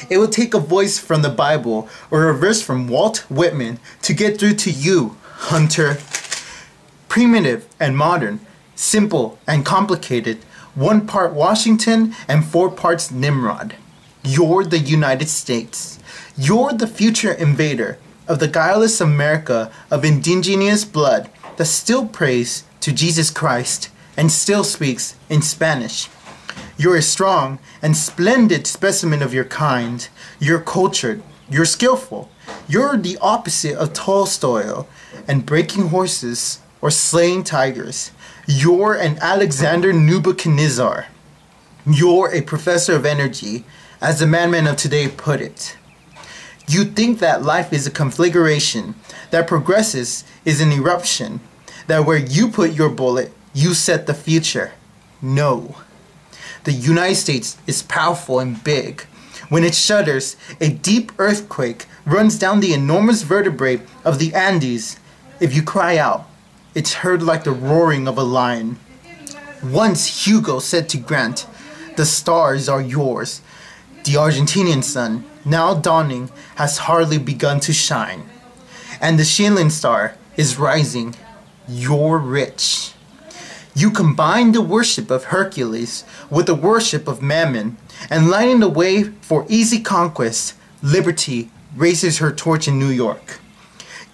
It will take a voice from the Bible or a verse from Walt Whitman to get through to you, Hunter. Primitive and modern, simple and complicated, 1 part Washington and 4 parts Nimrod. You're the United States. You're the future invader of the guileless America of indigenous blood that still prays to Jesus Christ and still speaks in Spanish. You're a strong and splendid specimen of your kind. You're cultured. You're skillful. You're the opposite of Tolstoy and breaking horses or slaying tigers. You're an Alexander Nebuchadnezzar. You're a professor of energy, as the madman of today put it. You think that life is a conflagration, that progresses is an eruption, that where you put your bullet, you set the future. No. The United States is powerful and big. When it shudders, a deep earthquake runs down the enormous vertebrae of the Andes. If you cry out, it's heard like the roaring of a lion. Once Hugo said to Grant, "The stars are yours." The Argentinian sun, now dawning, has hardly begun to shine. And the Chilean star is rising. You're rich. You combine the worship of Hercules with the worship of Mammon, and lighting the way for easy conquest, liberty raises her torch in New York.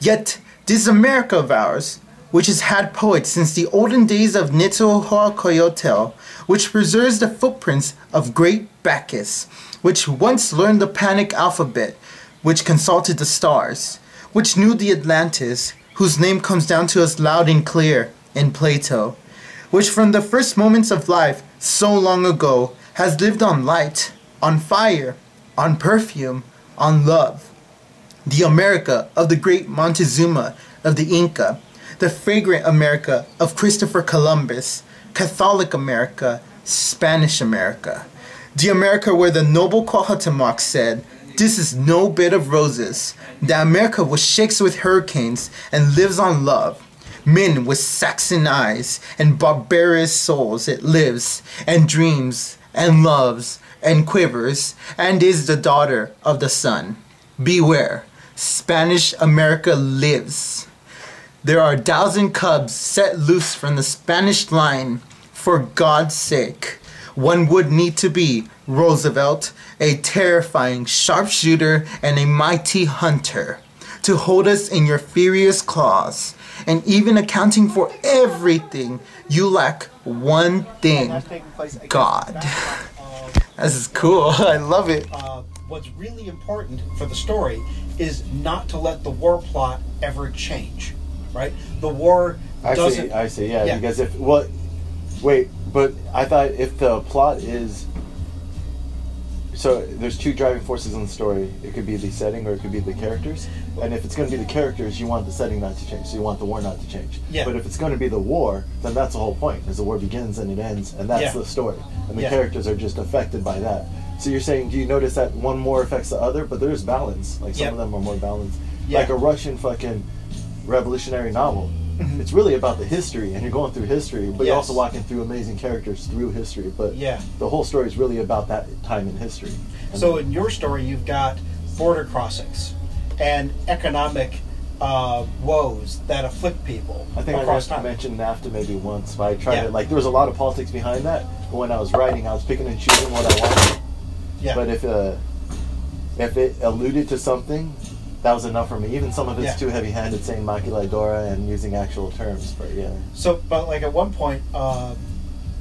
Yet, this America of ours, which has had poets since the olden days of Nezahualcóyotl, which preserves the footprints of great Bacchus, which once learned the Panic alphabet, which consulted the stars, which knew the Atlantis, whose name comes down to us loud and clear in Plato, which from the first moments of life so long ago has lived on light, on fire, on perfume, on love. The America of the great Montezuma of the Inca, the fragrant America of Christopher Columbus, Catholic America, Spanish America. The America where the noble Cuauhtémoc said, "This is no bed of roses." The America which shakes with hurricanes and lives on love. Men with Saxon eyes and barbarous souls, it lives and dreams and loves and quivers and is the daughter of the sun. Beware, Spanish America lives. There are 1,000 cubs set loose from the Spanish line. For God's sake, one would need to be, Roosevelt, a terrifying sharpshooter and a mighty hunter, to hold us in your furious claws. And even accounting for everything, you lack one thing: God. This is cool. I love it. What's really important for the story is not to let the war plot ever change, right? The war doesn't... I see, yeah. Because if... Well, wait, but I thought if the plot is... So there's 2 driving forces in the story. It could be the setting or it could be the characters. And if it's going to be the characters, you want the setting not to change. So you want the war not to change. Yeah. But if it's going to be the war, then that's the whole point. Is the war begins and it ends, and that's the story. And the characters are just affected by that. So you're saying, do you notice that one more affects the other? But there's balance. Like some of them are more balanced. Like a Russian fucking revolutionary novel. It's really about the history, and you're going through history, but you're also walking through amazing characters through history. But the whole story is really about that time in history. And so in your story, you've got border crossings and economic woes that afflict people. I think I mentioned NAFTA maybe once, but I tried to, like, there was a lot of politics behind that, but when I was writing, I was picking and choosing what I wanted. But if it alluded to something, that was enough for me. Even some of it's too heavy-handed, saying maquiladora and using actual terms, but So, but like at one point,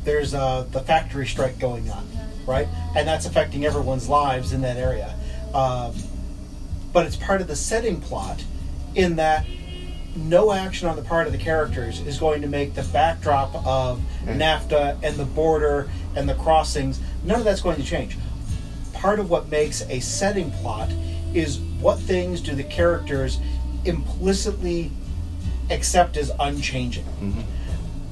there's the factory strike going on, right? And that's affecting everyone's lives in that area. But it's part of the setting plot in that no action on the part of the characters is going to make the backdrop of NAFTA and the border and the crossings, none of that's going to change. Part of what makes a setting plot is what things do the characters implicitly accept as unchanging.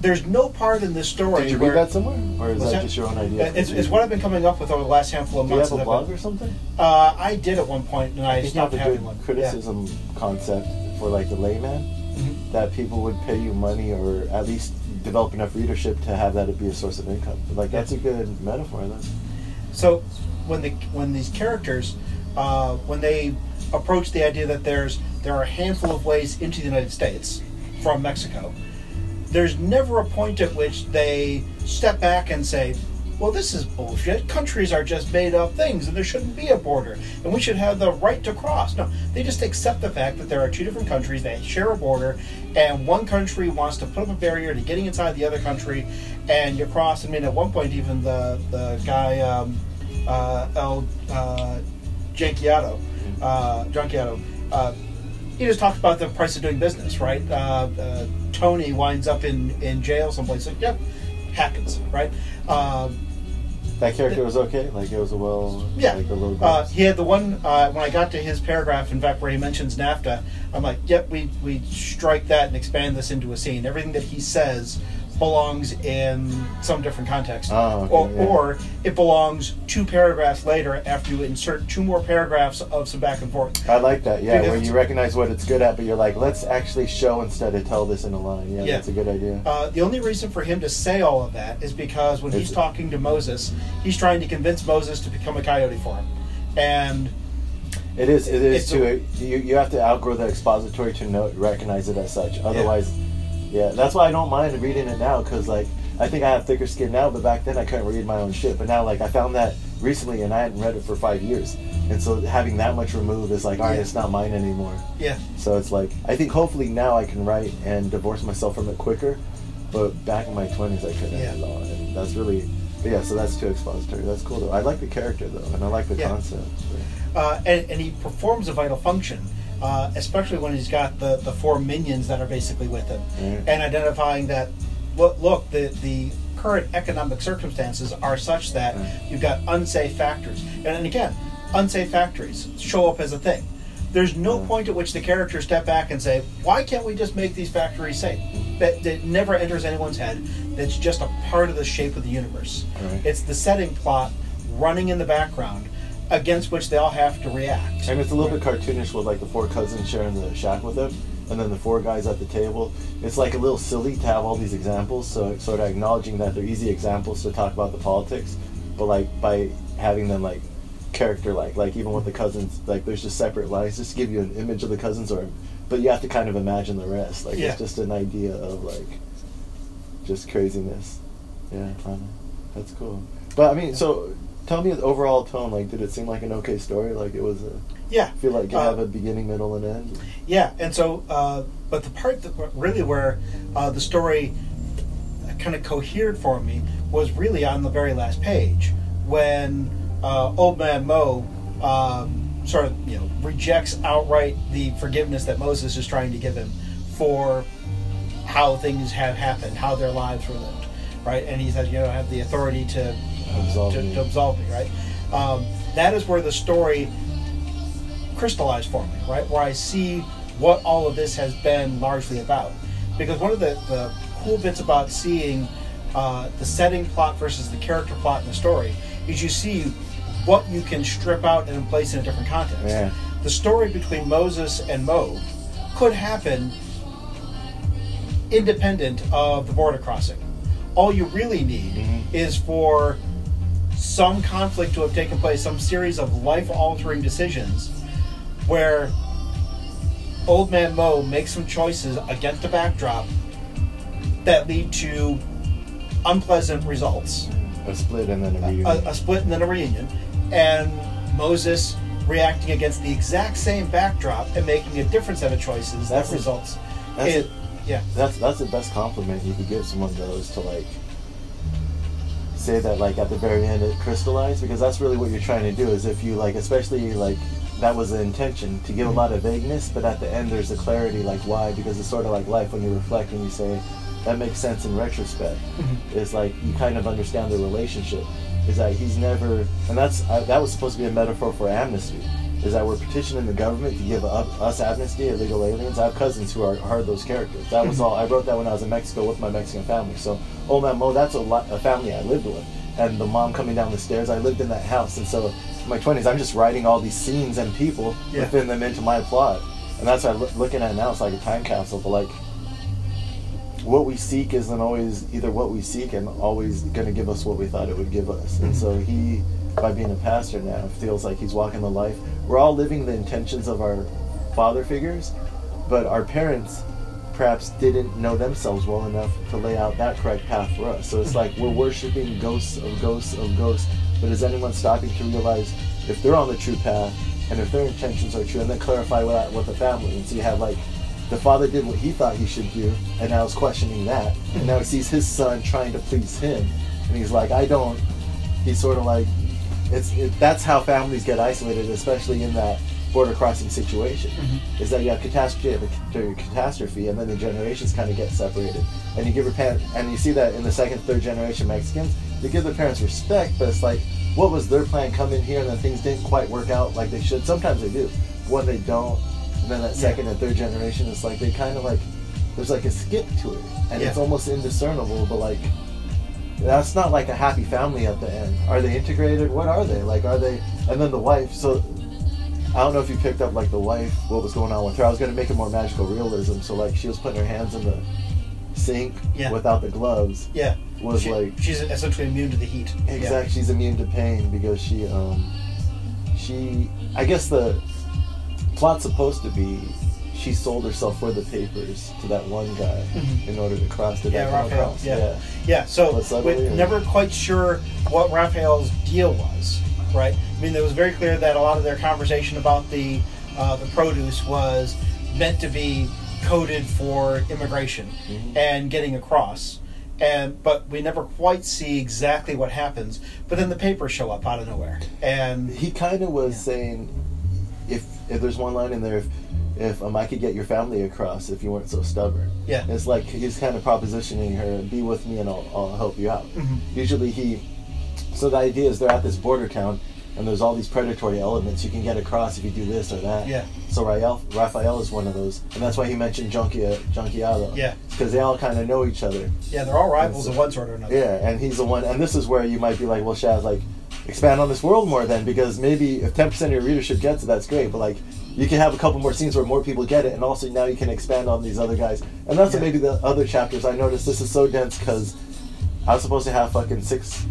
There's no part in this story. Did you read that somewhere? Or is that just your own idea? It's what I've been coming up with over the last handful of months. Do you have a blog or something? I did at one point, and I stopped having one. Criticism concept for like the layman, that people would pay you money or at least develop enough readership to have that be a source of income. Like that's a good metaphor. Then. So when these characters when they approach the idea that there are a handful of ways into the United States from Mexico, there's never a point at which they step back and say, well, this is bullshit. Countries are just made up things, and there shouldn't be a border, and we should have the right to cross. No, they just accept the fact that there are two different countries that share a border, and one country wants to put up a barrier to getting inside the other country, and you cross. I mean, at one point, even the guy El Junkiato, he just talks about the price of doing business, right? Tony winds up in jail someplace. Like, yep, happens, right? That character was okay? Like, it was a well... Yeah. Like a little he had the one, when I got to his paragraph, in fact, where he mentions NAFTA, I'm like, yep, we strike that and expand this into a scene. Everything that he says belongs in some different context. Oh, okay, or it belongs 2 paragraphs later after you insert 2 more paragraphs of some back and forth. I like that, yeah, Because where you recognize what it's good at, but you're like, let's actually show instead of tell this in a line. Yeah, that's a good idea. The only reason for him to say all of that is because when he's talking to Moses, he's trying to convince Moses to become a coyote for him. And it is too. You have to outgrow the expository to recognize it as such. Otherwise, yeah, that's why I don't mind reading it now, because like I think I have thicker skin now, but back then I couldn't read my own shit. But now, like, I found that recently, and I hadn't read it for 5 years, and so having that much removed is like, all right, it's not mine anymore. Yeah. So it's like, I think hopefully now I can write and divorce myself from it quicker, but back in my 20s I couldn't at all, and that's really, yeah. So that's too expository. That's cool though. I like the character though, and I like the concept. So. And he performs a vital function. Especially when he's got the 4 minions that are basically with him, and identifying that, look, the current economic circumstances are such that you've got unsafe factories, and again, unsafe factories show up as a thing. There's no point at which the characters step back and say, why can't we just make these factories safe? That never enters anyone's head. That's just a part of the shape of the universe. It's the setting plot running in the background, against which they all have to react. And it's a little bit cartoonish with like the 4 cousins sharing the shack with them, and then the 4 guys at the table. It's like a little silly to have all these examples, so it's sort of acknowledging that they're easy examples to talk about the politics, but like by having them like character like even with the cousins, like there's just separate lines just to give you an image of the cousins, but you have to kind of imagine the rest. Like it's just an idea of like just craziness. Yeah, that's cool. But I mean, so tell me the overall tone. Like, did it seem like an okay story? Like, it was a... Yeah. Feel like you have a beginning, middle, and end? Yeah, and so, but the part that really where the story kind of cohered for me was really on the very last page, when Old Man Mo sort of, rejects outright the forgiveness that Moses is trying to give him for how things have happened, how their lives were lived, right? And he says, you don't have the authority to absolve me, right? That is where the story crystallized for me, right? Where I see what all of this has been largely about. Because one of the cool bits about seeing the setting plot versus the character plot in the story is you see what you can strip out and place in a different context. Yeah. The story between Moses and Mo could happen independent of the border crossing. All you really need is for some conflict to have taken place, some series of life-altering decisions where Old Man Mo makes some choices against a backdrop that lead to unpleasant results. A split and then a reunion. A split and then a reunion. And Moses reacting against the exact same backdrop and making a different set of choices that results. That's the best compliment you could give someone, though, is to like say that like at the very end it crystallized, because that's really what you're trying to do. Is if you like, especially like that was the intention, to give a lot of vagueness, but at the end there's a clarity, like why? Because it's sort of like life when you reflect and you say that makes sense in retrospect. It's like you kind of understand the relationship. Is that he's never, and that was supposed to be a metaphor for amnesty. Is that we're petitioning the government to give us amnesty, illegal aliens. I have cousins who are those characters. That was all. I wrote that when I was in Mexico with my Mexican family. So, Old Man Mo, that's a family I lived with. And the mom coming down the stairs, I lived in that house. And so, in my 20s, I'm just writing all these scenes and people, within them into my plot. And that's what I'm looking at now. It's like a time capsule. But like, what we seek isn't always either what we seek and always going to give us what we thought it would give us. And so by being a pastor now, feels like he's walking the life. We're all living the intentions of our father figures, but our parents perhaps didn't know themselves well enough to lay out that correct path for us. So it's like we're worshiping ghosts of ghosts of ghosts, but is anyone stopping to realize if they're on the true path and if their intentions are true, and then clarify that with the family? And so you have like the father did what he thought he should do, and now is questioning that, and now he sees his son trying to please him, and he's like, I don't. He's sort of like, that's how families get isolated, especially in that border crossing situation, is that you have catastrophe, and then the generations kind of get separated, and you give your parents, and you see that in the second, third generation Mexicans, they give their parents respect, but it's like, what was their plan? Come in here, and then things didn't quite work out like they should. Sometimes they do, but when they don't, and then that second and third generation, it's like they kind of like, there's like a skip to it, and it's almost indiscernible, but like, that's not like a happy family at the end. Are they integrated? What are they? Like, are they, and then the wife, so I don't know if you picked up like the wife, what was going on with her. I was going to make it more magical realism, so like she was putting her hands in the sink without the gloves. She's essentially immune to the heat. Exactly, she's immune to pain because she I guess the plot's supposed to be she sold herself for the papers to that one guy in order to cross the Raphael. So we're never quite sure what Raphael's deal was, right? I mean, it was very clear that a lot of their conversation about the produce was meant to be coded for immigration and getting across, but we never quite see exactly what happens. But then the papers show up out of nowhere, and he kind of was saying, if there's one line in there, if I could get your family across if you weren't so stubborn. It's like he's kind of propositioning her, be with me and I'll help you out. Usually so the idea is they're at this border town and there's all these predatory elements. You can get across if you do this or that. So Raphael is one of those, and that's why he mentioned Junkiado. Because they all kind of know each other. They're all rivals of one sort or another. And he's the one, and this is where you might be like, well, Shaz, like, expand on this world more then, because maybe if 10% of your readership gets it, that's great, but like, you can have a couple more scenes where more people get it, and also now you can expand on these other guys. And that's what maybe the other chapters, I noticed this is so dense because I was supposed to have fucking 6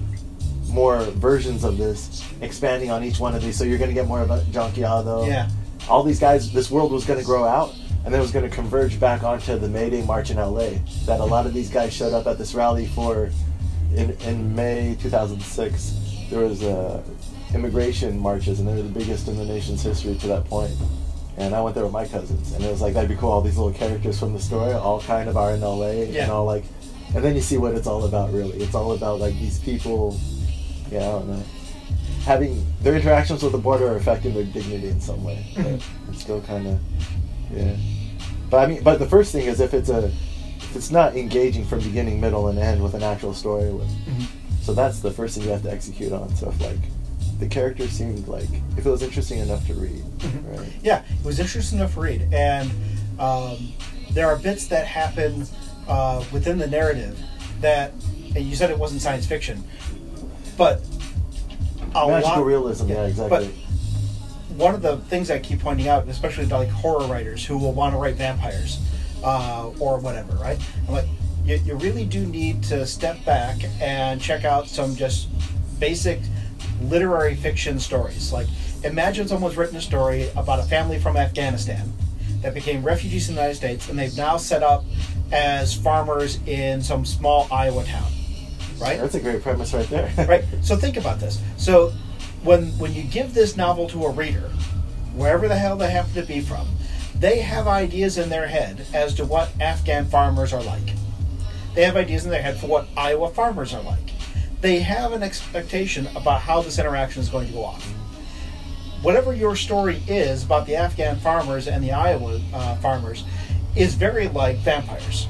more versions of this, expanding on each one of these, so you're going to get more about Junkiado. All these guys, this world was going to grow out, and then it was going to converge back onto the May Day March in LA, that a lot of these guys showed up at this rally for, in May 2006, there was immigration marches, and they were the biggest in the nation's history to that point. And I went there with my cousins, and it was like, that'd be cool, all these little characters from the story all kind of are in LA, and all like, and then you see what it's all about really. It's all about like these people, I don't know, having their interactions with the border are affecting their dignity in some way. But it's still kind of, But I mean, but the first thing is if it's not engaging from beginning, middle, and end with an actual story with. So that's the first thing you have to execute on. So if like the character seemed like, if it was interesting enough to read, right? It was interesting enough to read, and there are bits that happen within the narrative that, and you said it wasn't science fiction, but magical realism, exactly. But one of the things I keep pointing out, especially to like horror writers who will want to write vampires or whatever, right? I'm like, you really do need to step back and check out some just basic literary fiction stories. Like, imagine someone's written a story about a family from Afghanistan that became refugees in the United States, and they've now set up as farmers in some small Iowa town, right? That's a great premise right there. Right? So think about this. So when you give this novel to a reader, wherever the hell they happen to be from, they have ideas in their head as to what Afghan farmers are like. They have ideas in their head for what Iowa farmers are like. They have an expectation about how this interaction is going to go off. Whatever your story is about the Afghan farmers and the Iowa farmers is very like vampires.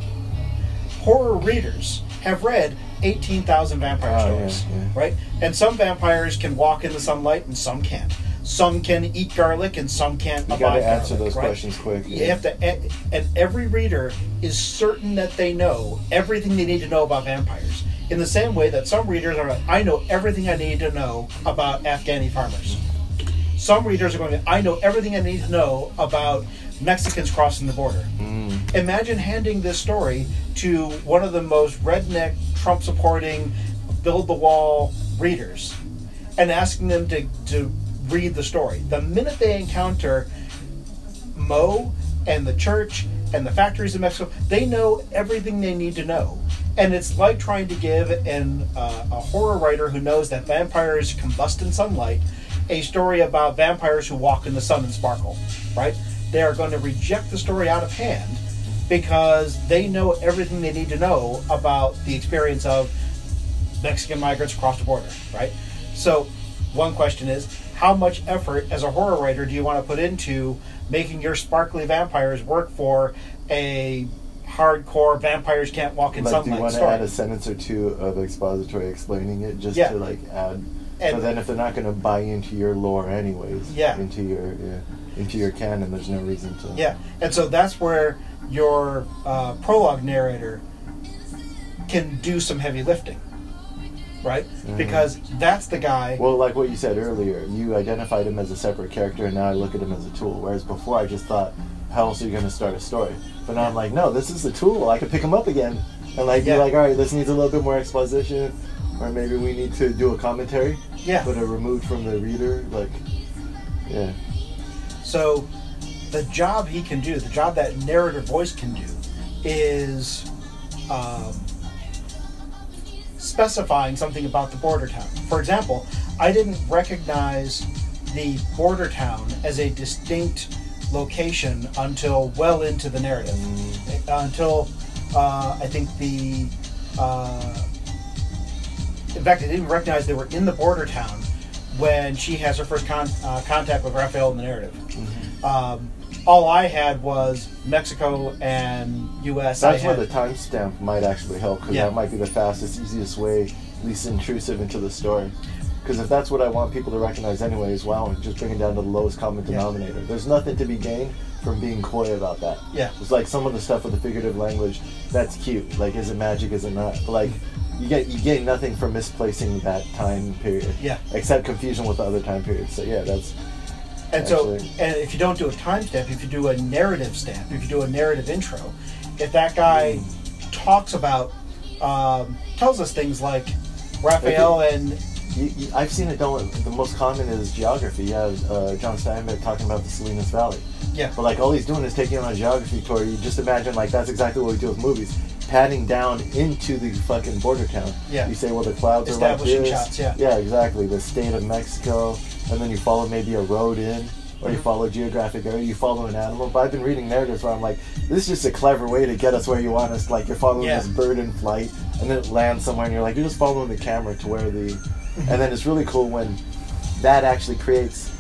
Horror readers have read 18,000 vampire stories, right? And some vampires can walk in the sunlight and some can't. Some can eat garlic and some can't abide garlic. You got to answer those questions quick. You have to, and every reader is certain that they know everything they need to know about vampires. In the same way that some readers are like, I know everything I need to know about Afghani farmers. Some readers are going, I know everything I need to know about Mexicans crossing the border. Imagine handing this story to one of the most redneck, Trump-supporting, build-the-wall readers, and asking them to read the story. The minute they encounter Mo and the church and the factories in Mexico, they know everything they need to know. And it's like trying to give a horror writer who knows that vampires combust in sunlight a story about vampires who walk in the sun and sparkle, right? They are going to reject the story out of hand because they know everything they need to know about the experience of Mexican migrants across the border, right? So one question is, how much effort as a horror writer do you want to put into making your sparkly vampires work for a hardcore vampires can't walk in sunlight do you want story? to add a sentence or two of expository explaining it just to like add? So then if they're not going to buy into your lore anyways, into your canon, there's no reason to. Yeah, and so that's where your prologue narrator can do some heavy lifting, right? Mm-hmm. Because that's the guy. Well, like what you said earlier, you identified him as a separate character, and now I look at him as a tool. Whereas before, I just thought, how else are you going to start a story? But now I'm like, no, this is the tool. I can pick him up again, and like be like, all right, this needs a little bit more exposition, or maybe we need to do a commentary. Yeah. But removed from the reader, like, yeah. So, the job he can do, the job that narrator voice can do, is specifying something about the border town. For example, I didn't recognize the border town as a distinct location until well into the narrative. Until I think the... in fact, I didn't recognize they were in the border town when she has her first contact with Raphael in the narrative. Mm-hmm. All I had was Mexico and U.S. That's where the timestamp might actually help, because that might be the fastest, easiest way, least intrusive into the story. Because if that's what I want people to recognize anyways, wow, just bring it down to the lowest common denominator. There's nothing to be gained from being coy about that. Yeah. It's like some of the stuff with the figurative language, that's cute. Like, is it magic, is it not? But like, you gain nothing from misplacing that time period. Yeah. Except confusion with the other time periods. So yeah, that's... And actually, and if you don't do a timestamp, if you do a narrative stamp, if you do a narrative intro, if that guy talks about, tells us things like Raphael and... I've seen it done. The most common is geography. You have John Steinbeck talking about the Salinas Valley. Yeah. But like all he's doing is taking on a geography tour. You just imagine like that's exactly what we do with movies. Padding down into the fucking border town. Yeah. You say, well, the clouds are like this. Establishing shots, yeah. Yeah, exactly. The state of Mexico. And then you follow maybe a road in. Or you follow geographic area, you follow an animal. But I've been reading narratives where I'm like, this is just a clever way to get us where you want us. Like, you're following this bird in flight, and then it lands somewhere, and you're like, you're just following the camera to where the... And then it's really cool when that actually creates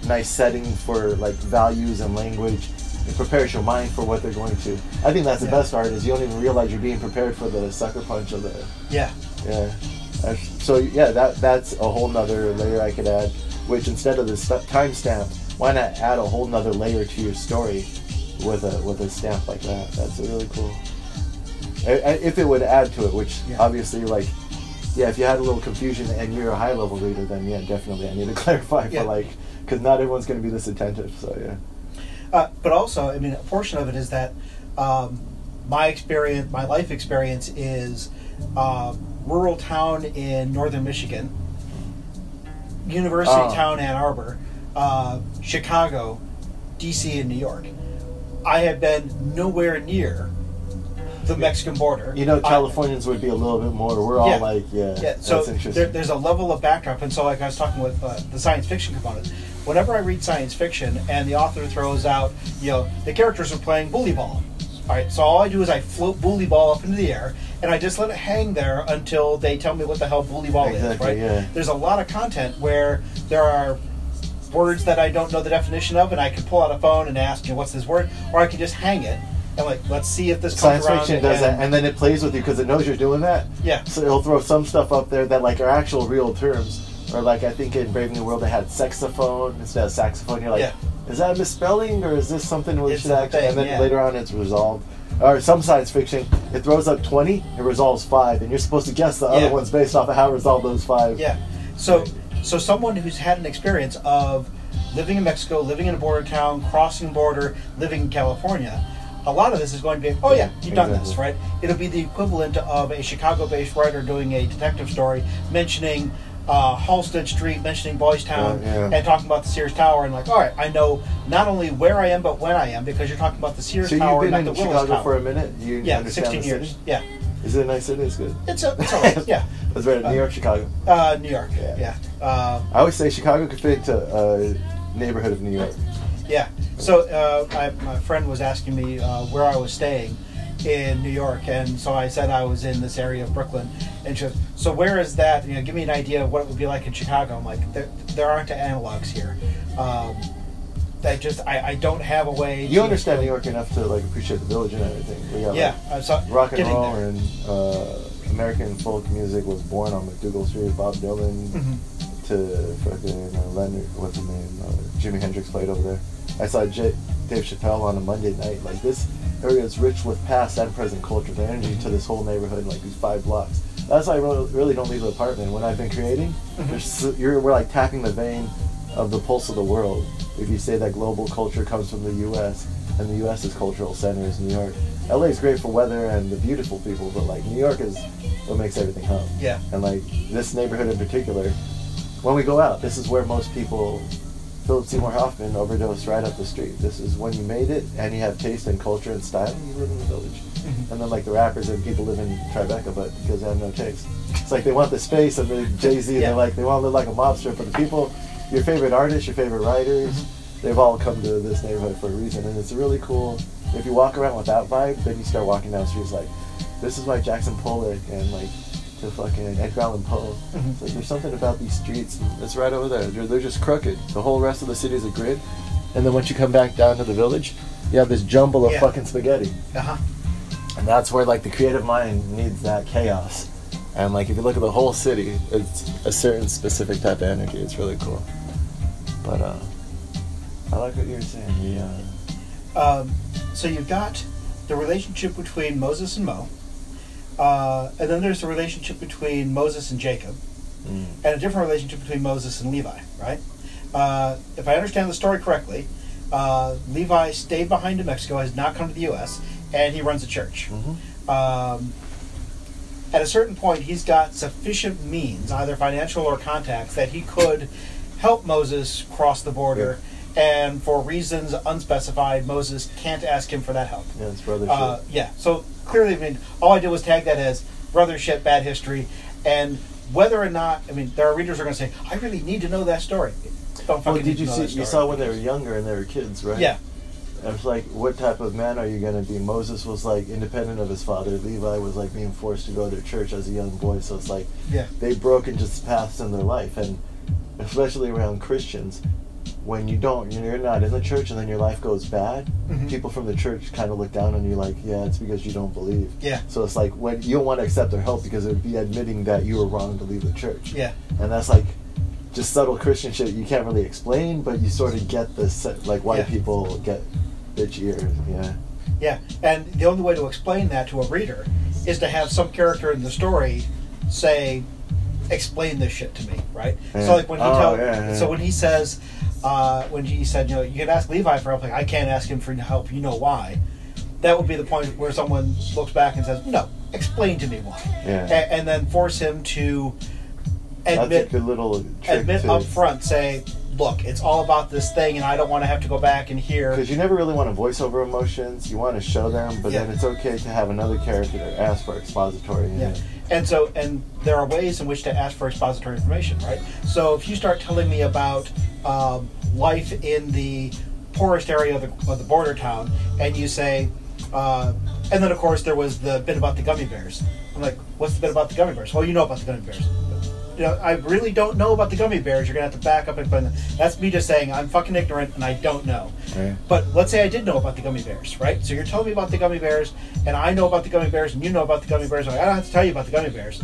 nice settings for, like, values and language. It prepares your mind for what they're going to. I think that's the best art, is you don't even realize you're being prepared for the sucker punch of the... Yeah. Yeah. So, yeah, that's a whole nother layer I could add, which instead of the timestamp, why not add a whole nother layer to your story with a stamp like that? That's really cool. If it would add to it, which obviously, like, if you had a little confusion and you're a high-level reader, then definitely I need to clarify for like, because not everyone's going to be this attentive. So but also, I mean, a portion of it is that my life experience is rural town in northern Michigan, university town Ann Arbor. Chicago, D.C., and New York. I have been nowhere near the Mexican border. You know, Californians would be a little bit more. We're all like, so that's interesting. There's a level of backdrop, and so like I was talking with the science fiction component. Whenever I read science fiction and the author throws out, the characters are playing bully ball. All right, so all I do is I float bully ball up into the air, and I just let it hang there until they tell me what the hell bully ball is. Right? Yeah. There's a lot of content where there are words that I don't know the definition of, and I can pull out a phone and ask, what's this word? Or I can just hang it and let's see if this comes around. Science fiction does that, and then it plays with you because it knows you're doing that. Yeah. So it'll throw some stuff up there that like are actual real terms, or like I think in Brave New World they had saxophone instead of saxophone. You're like, is that a misspelling or is this something we should actually? And then later on it's resolved. Or some science fiction, it throws up 20, it resolves 5, and you're supposed to guess the other ones based off of how it resolved those 5. Yeah. So someone who's had an experience of living in Mexico, living in a border town, crossing border, living in California, a lot of this is going to be, you've done this, right? It'll be the equivalent of a Chicago-based writer doing a detective story mentioning Halsted Street, mentioning Boys Town, and talking about the Sears Tower, and like, all right, I know not only where I am but when I am, because you're talking about the Sears Tower, you've been not the in Willis Chicago Tower. for a minute. You understand 16 the years. city? Yeah. Is it a nice city? It's good. It's all right. Yeah. That's right. New York, Chicago. New York. Yeah. I always say Chicago could fit into a neighborhood of New York. Yeah. So my friend was asking me where I was staying in New York, and so I said I was in this area of Brooklyn, and she goes, so where is that? You know, give me an idea of what it would be like in Chicago. I'm like, there aren't analogs here. I don't have a way. You understand New York enough to like appreciate the village and everything. We got, like, rock and roll there. And American folk music was born on McDougal Street. Bob Dylan to fucking Leonard, what's his name? Jimi Hendrix played over there. I saw Dave Chappelle on a Monday night. Like, this area is rich with past and present culture. The energy to this whole neighborhood, like these 5 blocks. That's why I really don't leave the apartment. When I've been creating, we're like tapping the vein of the pulse of the world. If you say that global culture comes from the U.S. and the U.S.'s cultural center is New York. LA is great for weather and the beautiful people, but like New York is what makes everything hum. Yeah. And like this neighborhood in particular, when we go out, this is where most people. Philip Seymour Hoffman overdosed right up the street. This is when you made it and you have taste and culture and style, you live in the village. And then like the rappers and people live in Tribeca, but because they have no taste. It's like they want the space, and the Jay-Z, they're like, they want to live like a mobster, but the people, your favorite artists, your favorite writers, they've all come to this neighborhood for a reason, and it's really cool. If you walk around with that vibe, then you start walking down the streets like, this is why Jackson Pollock and like the fucking Edgar Allan Poe. It's like, there's something about these streets. It's right over there. They're just crooked. The whole rest of the city is a grid, and then once you come back down to the village, you have this jumble of fucking spaghetti. And that's where like the creative mind needs that chaos. And like if you look at the whole city, it's a certain specific type of energy. It's really cool. But I like what you were saying. So you've got the relationship between Moses and Mo. And then there's the relationship between Moses and Jacob, and a different relationship between Moses and Levi, right? If I understand the story correctly, Levi stayed behind in Mexico, has not come to the U.S., and he runs a church. At a certain point, he's got sufficient means, either financial or contacts, that he could help Moses cross the border, and for reasons unspecified, Moses can't ask him for that help. Yeah, it's brother shit. So clearly, I mean, all I did was tag that as brother shit, bad history, and whether or not, I mean, there are readers who are going to say, I really need to know that story. Don't fucking did you see? You saw when they were younger and they were kids, right? Yeah. I was like, what type of man are you going to be? Moses was like independent of his father. Levi was like being forced to go to church as a young boy. So it's like they broke into paths in their life, and especially around Christians. When you're not in the church and then your life goes bad, people from the church kind of look down on you like, yeah, it's because you don't believe. Yeah. So it's like when you don't want to accept their help because it would be admitting that you were wrong to leave the church. Yeah. And that's like just subtle Christian shit you can't really explain, but you sort of get like why people get bitchier. Yeah. Yeah. And the only way to explain that to a reader is to have some character in the story say, explain this shit to me, right? Yeah. So like when he so when he says when he said, you can ask Levi for help, like, I can't ask him for help, you know why? That would be the point where someone looks back and says, no, explain to me why. Yeah. And then force him to admit up front, say, look, it's all about this thing, and I don't want to have to go back and hear. Because you never really want to voice over emotions. You want to show them, but then it's okay to have another character to ask for expository. And there are ways in which to ask for expository information, right? So if you start telling me about life in the poorest area of the border town, and you say, and then of course there was the bit about the gummy bears. I'm like, what's the bit about the gummy bears? Well, you know about the gummy bears. I really don't know about the gummy bears. You're going to have to back up and put in. That's me just saying I'm fucking ignorant and I don't know. Right. But let's say I did know about the gummy bears, right? So you're telling me about the gummy bears, and I know about the gummy bears, and you know about the gummy bears. I don't have to tell you about the gummy bears.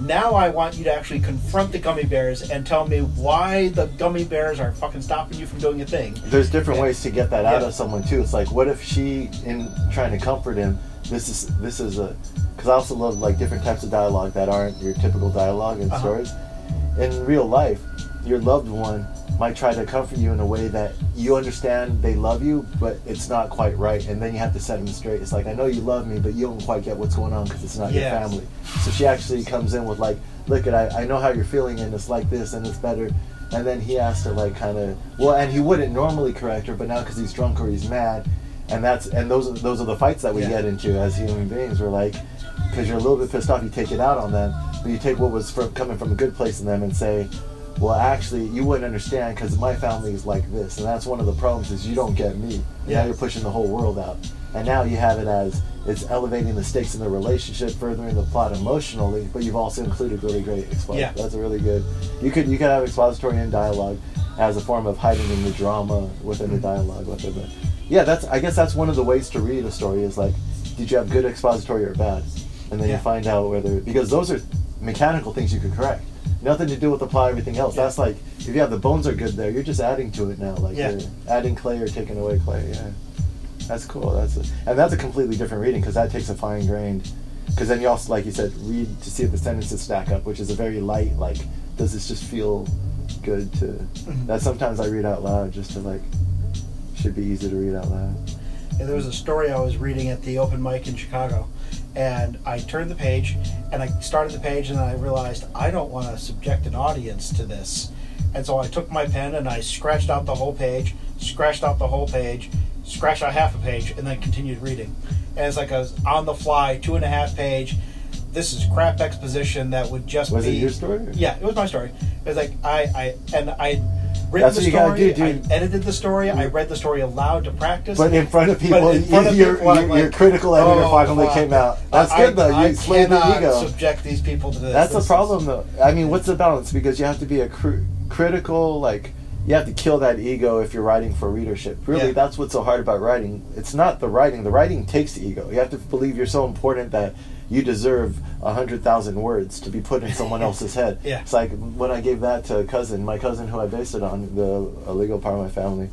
Now I want you to actually confront the gummy bears and tell me why the gummy bears are fucking stopping you from doing a thing. There's different ways to get that out of someone too. It's like, what if she, in trying to comfort him, this is a, because I also love like different types of dialogue that aren't your typical dialogue in stories. In real life, your loved one might try to comfort you in a way that you understand they love you, but it's not quite right, and then you have to set them straight. It's like, I know you love me, but you don't quite get what's going on because it's not your family. So she actually comes in with like, look at I know how you're feeling and it's like this and it's better. And then he has to like kind of, well, and he wouldn't normally correct her, but now because he's drunk or he's mad, and those are the fights that we get into as human beings. We're like, because you're a little bit pissed off, you take it out on them, but you take what was coming from a good place in them and say, well, actually, you wouldn't understand because my family is like this, and that's one of the problems is you don't get me. Now you're pushing the whole world out, and now you have it as it's elevating the stakes in the relationship, furthering the plot emotionally, but you've also included really great expository. Yeah. That's a really good. You could have expository and dialogue as a form of heightening the drama within the dialogue within the. Yeah, I guess that's one of the ways to read a story is like, did you have good expository or bad, and then you find out whether because those are mechanical things you could correct. Nothing to do with the plot, everything else. That's like if you have the bones are good there, you're just adding to it now. Like you're adding clay or taking away clay. Yeah. That's cool. That's a completely different reading because that takes a fine grained. Because then you also, like you said, read to see if the sentences stack up, which is a very light. Like, does this just feel good to? That sometimes I read out loud just to like. Should be easy to read out loud. Yeah, there was a story I was reading at the open mic in Chicago, and I turned the page, and I started the page, and I realized I don't want to subject an audience to this, and so I took my pen and I scratched out the whole page, scratched out half a page, and then continued reading. And it's like a on the fly 2.5 page. This is crap exposition that would just was it your story? Yeah, it was my story. It was like I written the story, I edited the story, I read the story aloud to practice. But in front of people, your critical editor finally came out. That's good though. You slayed the ego. Subject these people to this. That's the problem though. I mean, what's the balance? Because you have to be a critical, like you have to kill that ego if you're writing for readership. Really, that's what's so hard about writing. It's not the writing. The writing takes the ego. You have to believe you're so important that you deserve 100,000 words to be put in someone else's head. It's like when I gave that to my cousin who I based it on, the illegal part of my family,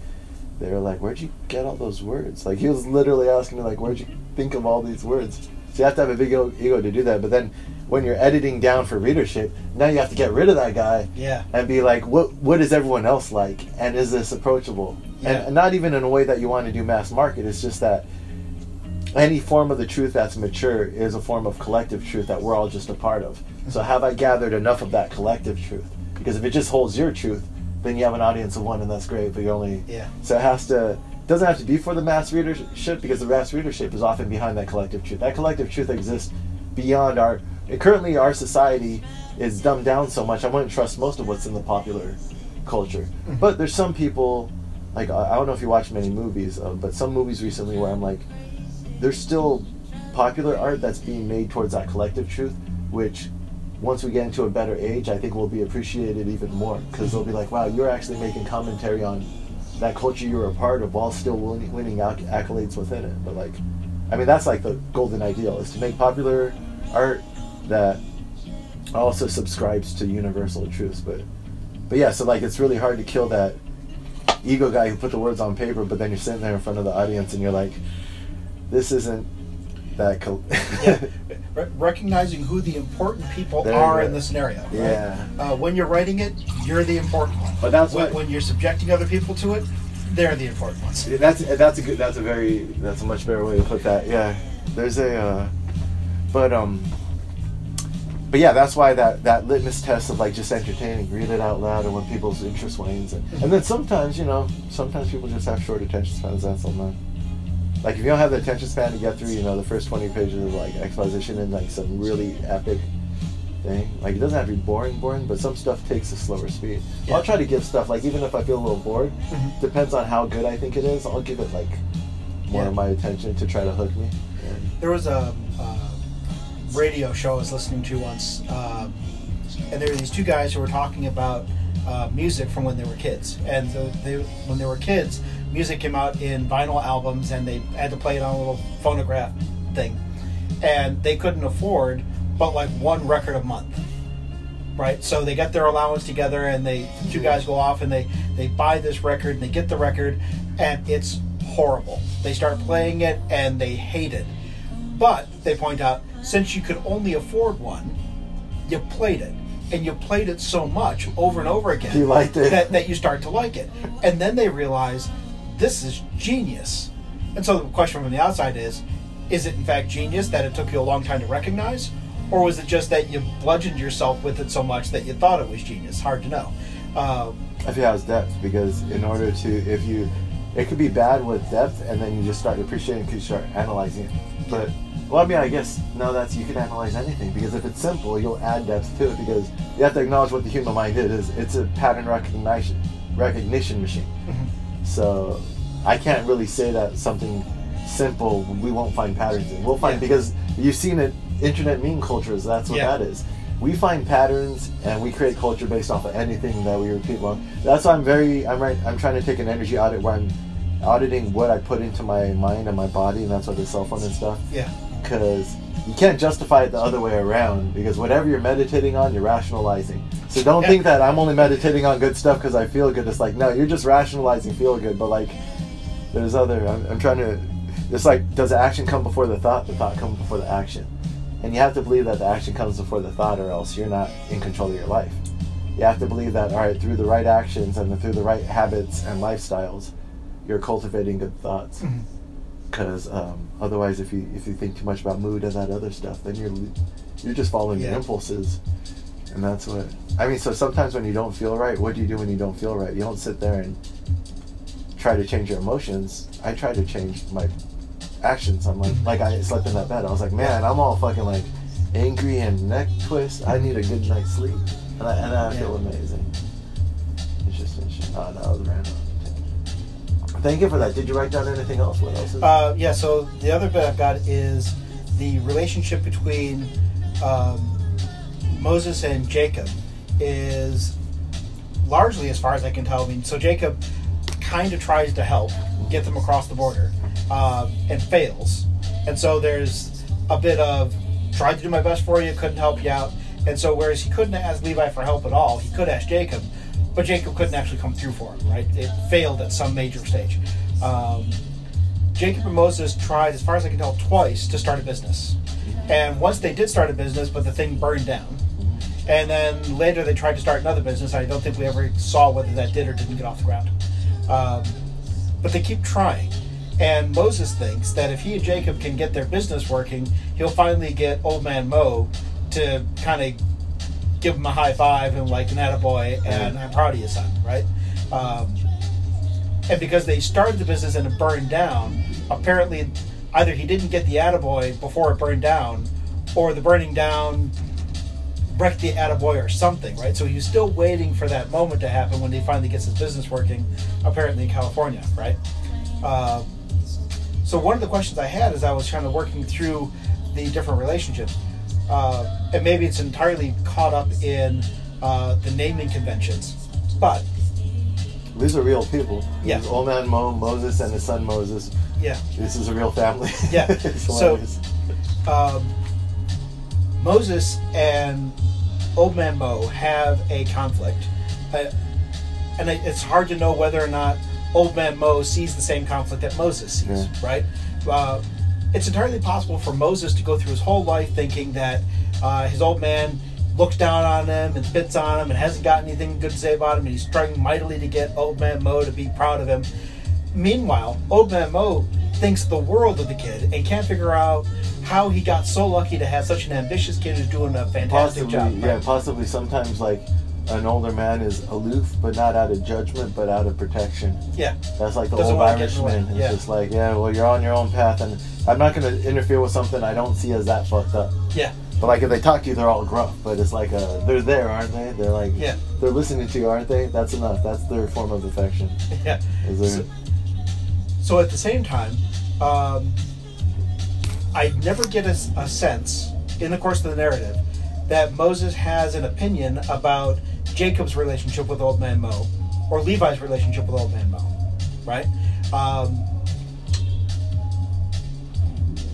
they were like, where'd you get all those words? Like he was literally asking me like, where'd you think of all these words? So you have to have a big ego to do that. But then when you're editing down for readership, now you have to get rid of that guy and be like, what is everyone else like? And is this approachable? And not even in a way that you want to do mass market. It's just that any form of the truth that's mature is a form of collective truth that we're all just a part of. So have I gathered enough of that collective truth? Because if it just holds your truth, then you have an audience of one and that's great, but you're only... So it doesn't have to be for the mass readership because the mass readership is often behind that collective truth. That collective truth exists beyond our... Currently our society is dumbed down so much, I wouldn't trust most of what's in the popular culture. But there's some people, like, I don't know if you watch many movies, but some movies recently where I'm like, there's still popular art that's being made towards that collective truth, which once we get into a better age, I think will be appreciated even more because they'll be like, wow, you're actually making commentary on that culture you were a part of while still winning accolades within it. But like, I mean, that's like the golden ideal is to make popular art that also subscribes to universal truths. But yeah, so like it's really hard to kill that ego guy who put the words on paper, but then you're sitting there in front of the audience and you're like, this isn't that cool. Recognizing who the important people are in the scenario. Right? When you're writing it, you're the important one. But that's when you're subjecting other people to it, they're the important ones. That's a much better way to put that. Yeah, there's a, but yeah, that's why that litmus test of like just entertaining, read it out loud, and when people's interest wanes, and then sometimes people just have short attention spans. That's all, man. Like if you don't have the attention span to get through, the first 20 pages of like exposition and like some really epic thing. Like it doesn't have to be boring, but some stuff takes a slower speed. I'll try to give stuff like even if I feel a little bored, depends on how good I think it is. I'll give it like more of my attention to try to hook me. There was a radio show I was listening to once, and there were these two guys who were talking about music from when they were kids. And so when they were kids, music came out in vinyl albums and they had to play it on a little phonograph thing. And they couldn't afford but like one record a month. Right? So they get their allowance together and the two guys go off and they buy this record and they get the record and it's horrible. They start playing it and they hate it. But they point out, since you could only afford one, you played it. And you played it so much over and over again you liked it. That you start to like it. And then they realize, this is genius. And so the question from the outside is it in fact genius that it took you a long time to recognize? Or was it just that you bludgeoned yourself with it so much that you thought it was genius? Hard to know. I feel it has depth, because in order to, it could be bad with depth, and then you just start appreciating because you start analyzing it. But, well, I mean, I guess now you can analyze anything, because if it's simple, you'll add depth to it, because you have to acknowledge what the human mind is. It's a pattern recognition machine. Mm-hmm. So I can't really say that something simple we won't find patterns in. We'll find, because you've seen it, internet meme cultures, that's what that is. We find patterns and we create culture based off of anything that we repeat long. That's why I'm trying to take an energy audit where I'm auditing what I put into my mind and my body, and that's why the cell phone and stuff. Yeah. Because you can't justify it the other way around, because whatever you're meditating on, you're rationalizing. So don't think that I'm only meditating on good stuff because I feel good. It's like, no, you're just rationalizing feel good, but like there's other, I'm trying to, it's like, does the action come before the thought comes before the action? And you have to believe that the action comes before the thought, or else you're not in control of your life. You have to believe that, all right, through the right actions and through the right habits and lifestyles, you're cultivating good thoughts. Because otherwise, if you think too much about mood and that other stuff, then you're just following your impulses. And that's what, I mean, so sometimes when you don't feel right, what do you do when you don't feel right? You don't sit there and try to change your emotions. I try to change my actions. I'm like I slept in that bed. I was like, man, I'm all fucking like angry and neck twist. I need a good night's sleep, and I feel amazing. Interesting shit. Oh, no, that was random. Thank you for that. Did you write down anything else? What else is yeah, so the other bit I've got is the relationship between Moses and Jacob is largely, as far as I can tell, I mean, so Jacob kind of tries to help get them across the border and fails. And so there's a bit of, tried to do my best for you, couldn't help you out. And so whereas he couldn't ask Levi for help at all, he could ask Jacob, but Jacob couldn't actually come through for him, right? It failed at some major stage. Jacob and Moses tried, as far as I can tell, twice to start a business. And once they did start a business, but the thing burned down. And then later they tried to start another business. I don't think we ever saw whether that did or didn't get off the ground. But they keep trying. And Moses thinks that if he and Jacob can get their business working, he'll finally get old man Mo to kind of give him a high five and like an attaboy and I'm proud of you, son, right? And because they started the business and it burned down, apparently either he didn't get the attaboy before it burned down, or the burning down wrecked the attaboy or something, right? So he was still waiting for that moment to happen when he finally gets his business working, apparently in California, right? So one of the questions I had as I was kind of working through the different relationships, and maybe it's entirely caught up in the naming conventions, but these are real people. Yeah. There's old man Mo, Moses, and his son Moses. Yeah. This is a real family. Yeah. So, hilarious. Moses and old man Mo have a conflict, and it's hard to know whether or not old man Mo sees the same conflict that Moses sees, right? It's entirely possible for Moses to go through his whole life thinking that his old man looks down on him and spits on him and hasn't got anything good to say about him, and he's trying mightily to get old man Mo to be proud of him. Meanwhile, old man Mo thinks the world of the kid and can't figure out how he got so lucky to have such an ambitious kid who's doing a fantastic job. Right? Yeah, possibly sometimes like an older man is aloof, but not out of judgment, but out of protection. Yeah. That's like the old Irishman. It's just like, yeah, well, you're on your own path, and I'm not going to interfere with something I don't see as that fucked up. Yeah. But like if they talk to you, they're all gruff, but it's like they're there, aren't they? They're like, they're listening to you, aren't they? That's enough. That's their form of affection. Yeah. So at the same time, I never get a sense in the course of the narrative that Moses has an opinion about Jacob's relationship with old man Mo or Levi's relationship with old man Mo, right?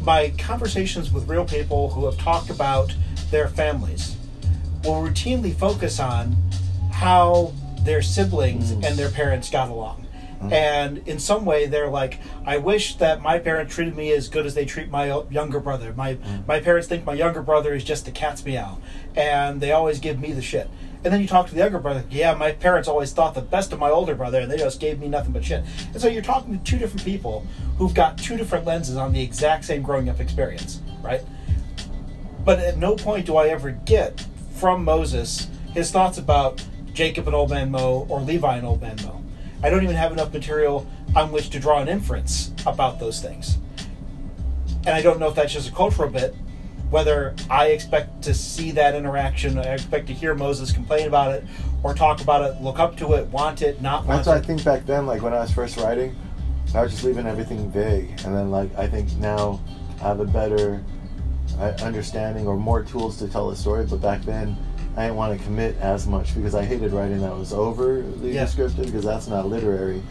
My conversations with real people who have talked about their families will routinely focus on how their siblings and their parents got along. And in some way, they're like, I wish that my parents treated me as good as they treat my younger brother. My parents think my younger brother is just the cat's meow, and they always give me the shit. And then you talk to the younger brother, yeah, my parents always thought the best of my older brother, and they just gave me nothing but shit. And so you're talking to two different people who've got two different lenses on the exact same growing up experience, right? But at no point do I ever get from Moses his thoughts about Jacob and Old Man Mo or Levi and Old Man Mo. I don't even have enough material on which to draw an inference about those things. And I don't know if that's just a cultural bit, whether I expect to see that interaction, I expect to hear Moses complain about it, or talk about it, look up to it, want it, not want it. That's what I think back then, like when I was first writing, I was just leaving everything vague. And then like I think now I have a better understanding or more tools to tell a story, but back then I didn't want to commit as much because I hated writing that was overly descriptive, because that's not literary.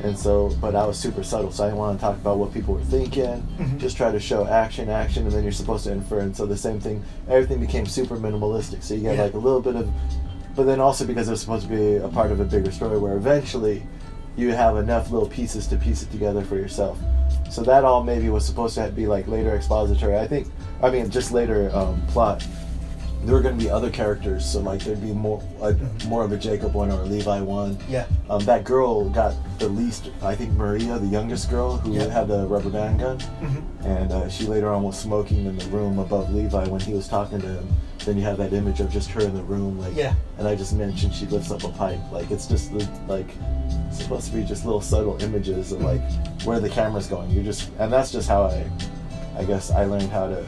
And so, but I was super subtle, so I didn't want to talk about what people were thinking, just try to show action, and then you're supposed to infer. And so the same thing, everything became super minimalistic. So you get like a little bit of, but then also because it was supposed to be a part of a bigger story where eventually you have enough little pieces to piece it together for yourself. So that all maybe was supposed to be like later expository. I mean, just later plot. There were going to be other characters, so like there'd be more of a Jacob one or a Levi one. Yeah. That girl got the least, I think Maria, the youngest girl who had the rubber band gun, and she later on was smoking in the room above Levi when he was talking to him. Then you have that image of just her in the room, like. Yeah. And I just mentioned she lifts up a pipe, like it's just like it's supposed to be just little subtle images of like where the camera's going. And that's just how I guess I learned how to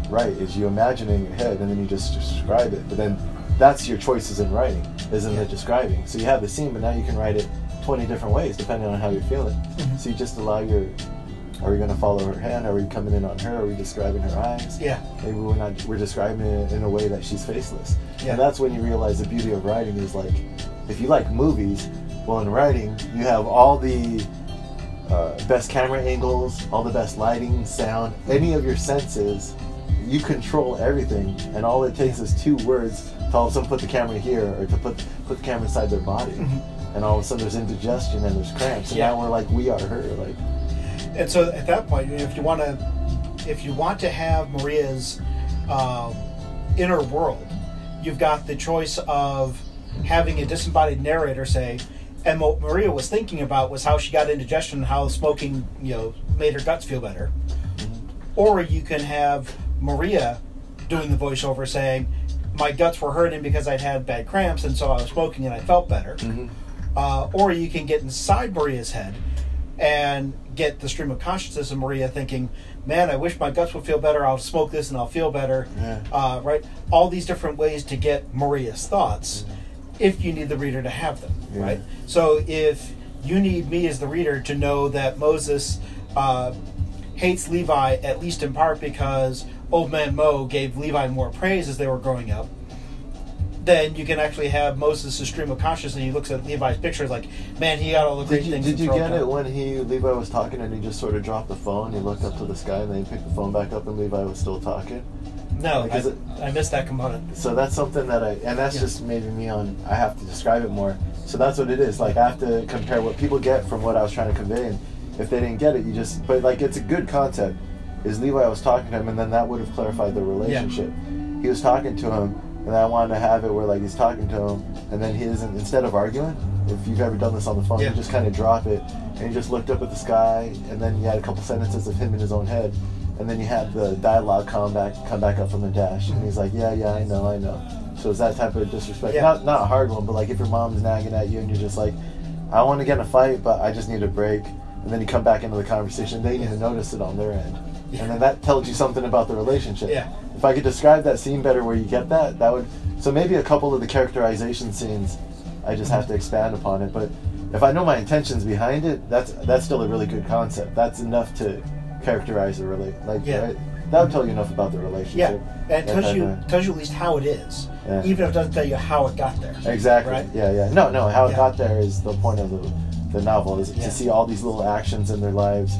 write, is you imagine it in your head and then you just describe it. But then that's your choices in writing, isn't it, describing. So you have the scene, but now you can write it 20 different ways depending on how you're feeling. So you just allow are we going to follow her hand? Are we coming in on her? Are we describing her eyes? Yeah. Maybe we're describing it in a way that she's faceless. Yeah. And that's when you realize the beauty of writing is like, if you like movies, well, in writing, you have all the best camera angles, all the best lighting, sound, any of your senses. You control everything, and all it takes is 2 words to all of a sudden put the camera here, or to put the camera inside their body, and all of a sudden there's indigestion and there's cramps, and now we're like, we are her, like. And so at that point, if you want to have Maria's inner world, you've got the choice of having a disembodied narrator say, and what Maria was thinking about was how she got indigestion and how smoking, made her guts feel better, or you can have Maria doing the voiceover saying, my guts were hurting because I'd had bad cramps and so I was smoking and I felt better. Or you can get inside Maria's head and get the stream of consciousness of Maria thinking, man, I wish my guts would feel better, I'll smoke this and I'll feel better. Right? All these different ways to get Maria's thoughts if you need the reader to have them. Right? So if you need me as the reader to know that Moses hates Levi, at least in part because Old Man Mo gave Levi more praise as they were growing up, then you can actually have Moses' stream of consciousness, and he looks at Levi's pictures like, man, he got all the great things. Did you get it when Levi was talking and he just sort of dropped the phone, he looked up to the sky, and then he picked the phone back up and Levi was still talking? No, I missed that component. So that's something that and that's just maybe me I have to describe it more. So that's what it is. Like, I have to compare what people get from what I was trying to convey, and if they didn't get it, but like, it's a good concept. Is Levi was talking to him, and then that would have clarified the relationship. He was talking to him, and I wanted to have it where like he's talking to him, and then he isn't, instead of arguing, if you've ever done this on the phone, you just kind of drop it, and he just looked up at the sky, and then you had a couple sentences of him in his own head, and then you had the dialogue come back up from the dash, and he's like, yeah, I know. So it's that type of disrespect. Not a hard one, but like if your mom's nagging at you, and you're just like, I want to get in a fight, but I just need a break, and then you come back into the conversation, they didn't even notice it on their end. And then that tells you something about the relationship. If I could describe that scene better where you get that would... So maybe a couple of the characterization scenes, I just have to expand upon it. But if I know my intentions behind it, that's still a really good concept. That's enough to characterize a right? That would tell you enough about the relationship. And it tells you at least how it is. Even if it doesn't tell you how it got there. Exactly. Right? No, how it got there is the point of the novel, is to see all these little actions in their lives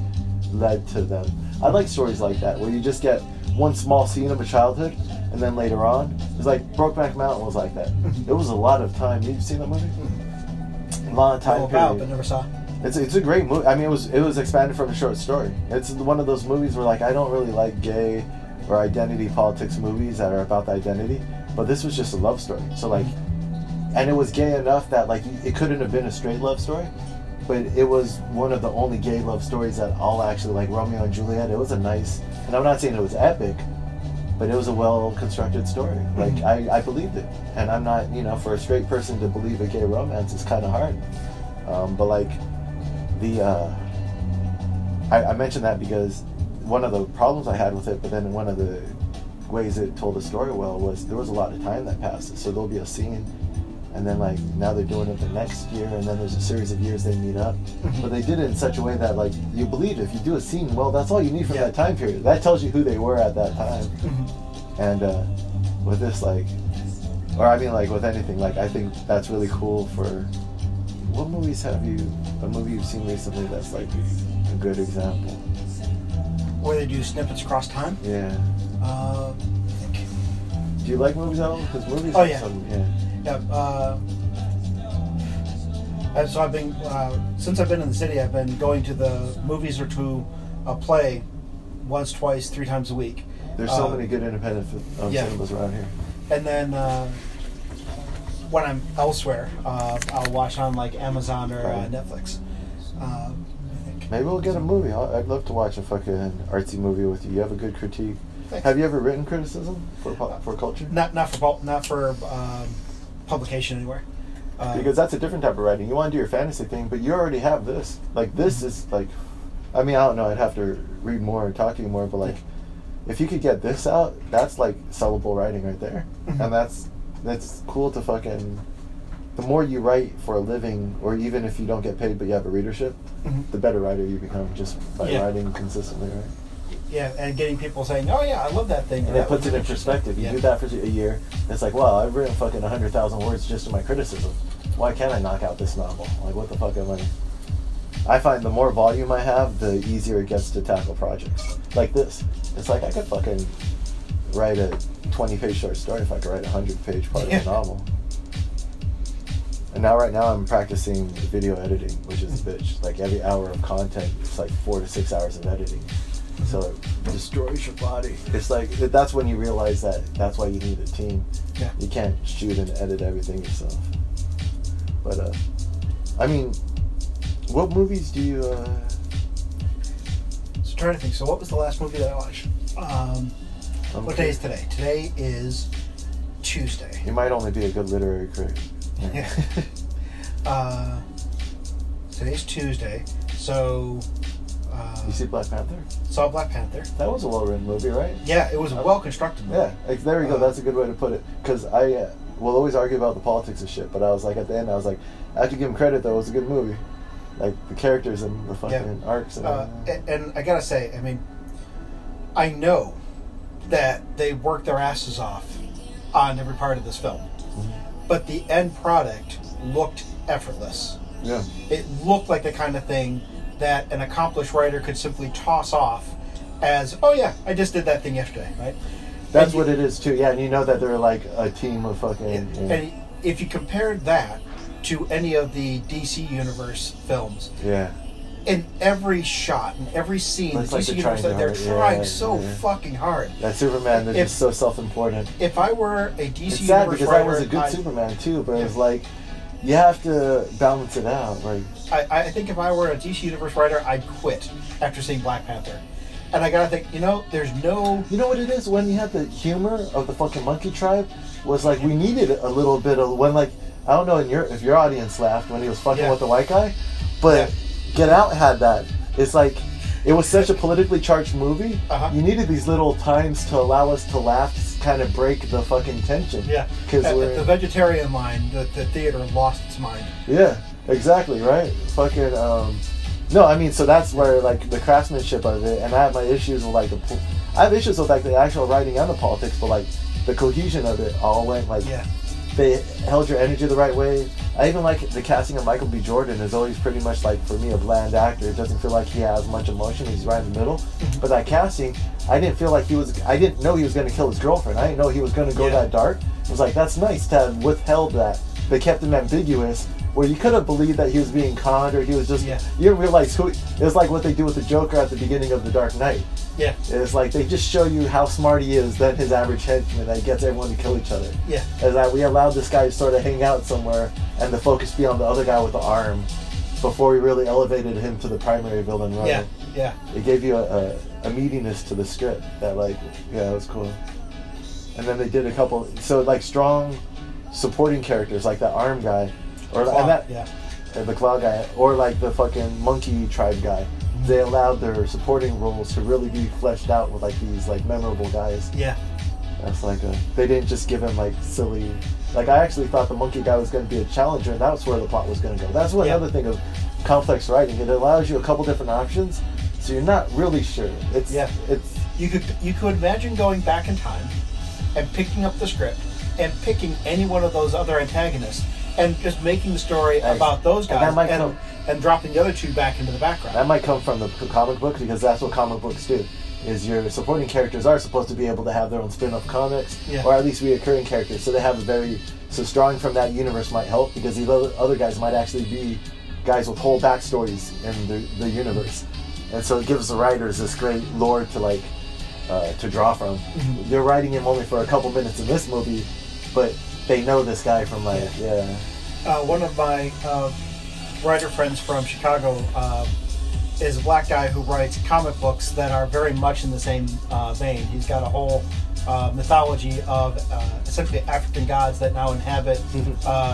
led to them. I like stories like that, where you just get one small scene of a childhood, and then later on, it's like Brokeback Mountain was like that. It was a lot of time. You've seen that movie? A lot of time period. But never saw. It's a great movie. I mean, it was expanded from a short story. It's one of those movies where like I don't really like gay or identity politics movies that are about the identity, but this was just a love story. So like, and it was gay enough that like it couldn't have been a straight love story. But it was one of the only gay love stories that all actually, like Romeo and Juliet, it was a nice, and I'm not saying it was epic, but it was a well-constructed story. Like, I believed it. And I'm not, you know, for a straight person to believe a gay romance is kind of hard. But like, I mentioned that because one of the problems I had with it, but then one of the ways it told the story well was there was a lot of time that passes. So there'll be a scene, and then like now they're doing it the next year, and then there's a series of years they meet up. But they did it in such a way that like you believe if you do a scene, well, that's all you need from that time period. That tells you who they were at that time. And with this, like, or I mean like with anything, like I think that's really cool. For what movies have you, a movie you've seen recently that's like a good example? Where they do snippets across time? Yeah. I think. Do you like movies at all? Because movies. Oh yeah. So I've been since I've been in the city, I've been going to the movies or to a play once, twice, 3 times a week. There's so many good independent cinemas around here. And then when I'm elsewhere, I'll watch on like Amazon or Netflix. Maybe we'll get a movie. I'd love to watch a fucking artsy movie with you. You have a good critique. Thanks. Have you ever written criticism for culture? Not for publication anywhere. Because that's a different type of writing. You want to do your fantasy thing, but you already have this. Like this is like, I mean, I don't know. I'd have to read more and talk to you more, but like, if you could get this out, that's like sellable writing right there, and that's cool to fucking. The more you write for a living, or even if you don't get paid but you have a readership, the better writer you become just by writing consistently, right? Yeah, and getting people saying, "Oh yeah, I love that thing," and it puts it in perspective. You do that for a year, it's like, wow, I've written fucking 100,000 words just in my criticism. Why can't I knock out this novel? Like, what the fuck am I find the more volume I have, the easier it gets to tackle projects like this. It's like I could fucking write a 20-page short story if I could write a 100-page part of a novel. And right now I'm practicing video editing, which is a bitch. Like every hour of content, it's like 4 to 6 hours of editing. So it destroys your body. It's like, that's when you realize that that's why you need a team. Yeah. You can't shoot and edit everything yourself. But, I mean, what movies do you, So trying to think. So what was the last movie that I watched? What day is today? Today is Tuesday. You might only be a good literary critic. Yeah. Today's Tuesday, so you see Black Panther? Saw Black Panther. That was a well-written movie, right? Yeah, it was a well-constructed movie. Yeah, there we go. That's a good way to put it. Because I will always argue about the politics of shit, but I was like, at the end, I was like, I have to give him credit, though. It was a good movie. Like, the characters and the fucking arcs. And I gotta say, I mean, I know that they worked their asses off on every part of this film. But the end product looked effortless. Yeah. It looked like the kind of thing that an accomplished writer could simply toss off as, oh yeah, I just did that thing yesterday, right? That's what it is too, yeah, and you know that they're like a team of fucking... And if you compared that to any of the DC Universe films, in every shot, in every scene, the DC Universe, they're trying so fucking hard. That Superman, they're just so self-important. If I were a DC it's Universe sad because writer, that was a good Superman too, but it's like, you have to balance it out. Like, I think if I were a DC Universe writer, I'd quit after seeing Black Panther. And I gotta think, there's no... You know what it is? When you had the humor of the fucking monkey tribe, was like, we needed a little bit of... When, like, I don't know if your audience laughed when he was fucking with the white guy, but Get Out had that. It's like, it was such a politically charged movie, you needed these little times to allow us to laugh, to kind of break the fucking tension. Yeah, because the vegetarian line, the theater lost its mind. Yeah, exactly, right? Fucking, no, I mean, so that's where, like, the craftsmanship of it, and I have my issues with, like, I have issues with, like, the actual writing and the politics, but, like, the cohesion of it all went, like, they held your energy the right way. I even like the casting of Michael B. Jordan is always pretty much, like, for me, a bland actor. It doesn't feel like he has much emotion. He's right in the middle. But that casting, I didn't feel like I didn't know he was going to kill his girlfriend. I didn't know he was going to go that dark. It was like, that's nice to have withheld that. They kept him ambiguous, where you could have believed that he was being conned, or he was just, you didn't realize who, it was like what they do with the Joker at the beginning of The Dark Knight. Yeah. It's like they just show you how smart he is, then his average henchman that gets everyone to kill each other. Yeah. Is that we allowed this guy to sort of hang out somewhere and the focus be on the other guy with the arm before we really elevated him to the primary villain role. Yeah, yeah. It gave you a meatiness to the script that, like, it was cool. and then they did a couple. So like strong supporting characters, like that arm guy, or Claw, and that yeah. The claw guy, or like the fucking monkey tribe guy. They allowed their supporting roles to really be fleshed out with like these like memorable guys. Yeah. That's like they didn't just give him like silly. Like I actually thought the monkey guy was going to be a challenger, and that's where the plot was going to go. That's what another thing of complex writing. It allows you a couple different options, so you're not really sure. It's you could imagine going back in time and picking up the script and picking any one of those other antagonists and just making the story about those guys and dropping the other two back into the background. That might come from the comic book, because that's what comic books do. Is your supporting characters are supposed to be able to have their own spin-off comics, or at least reoccurring characters, so they have a very drawing from that universe might help, because these other guys might actually be guys with whole backstories in the universe, and so it gives the writers this great lore to like to draw from. They're writing him only for a couple minutes in this movie, but they know this guy from like one of my writer friends from Chicago is a black guy who writes comic books that are very much in the same vein. He's got a whole mythology of essentially African gods that now inhabit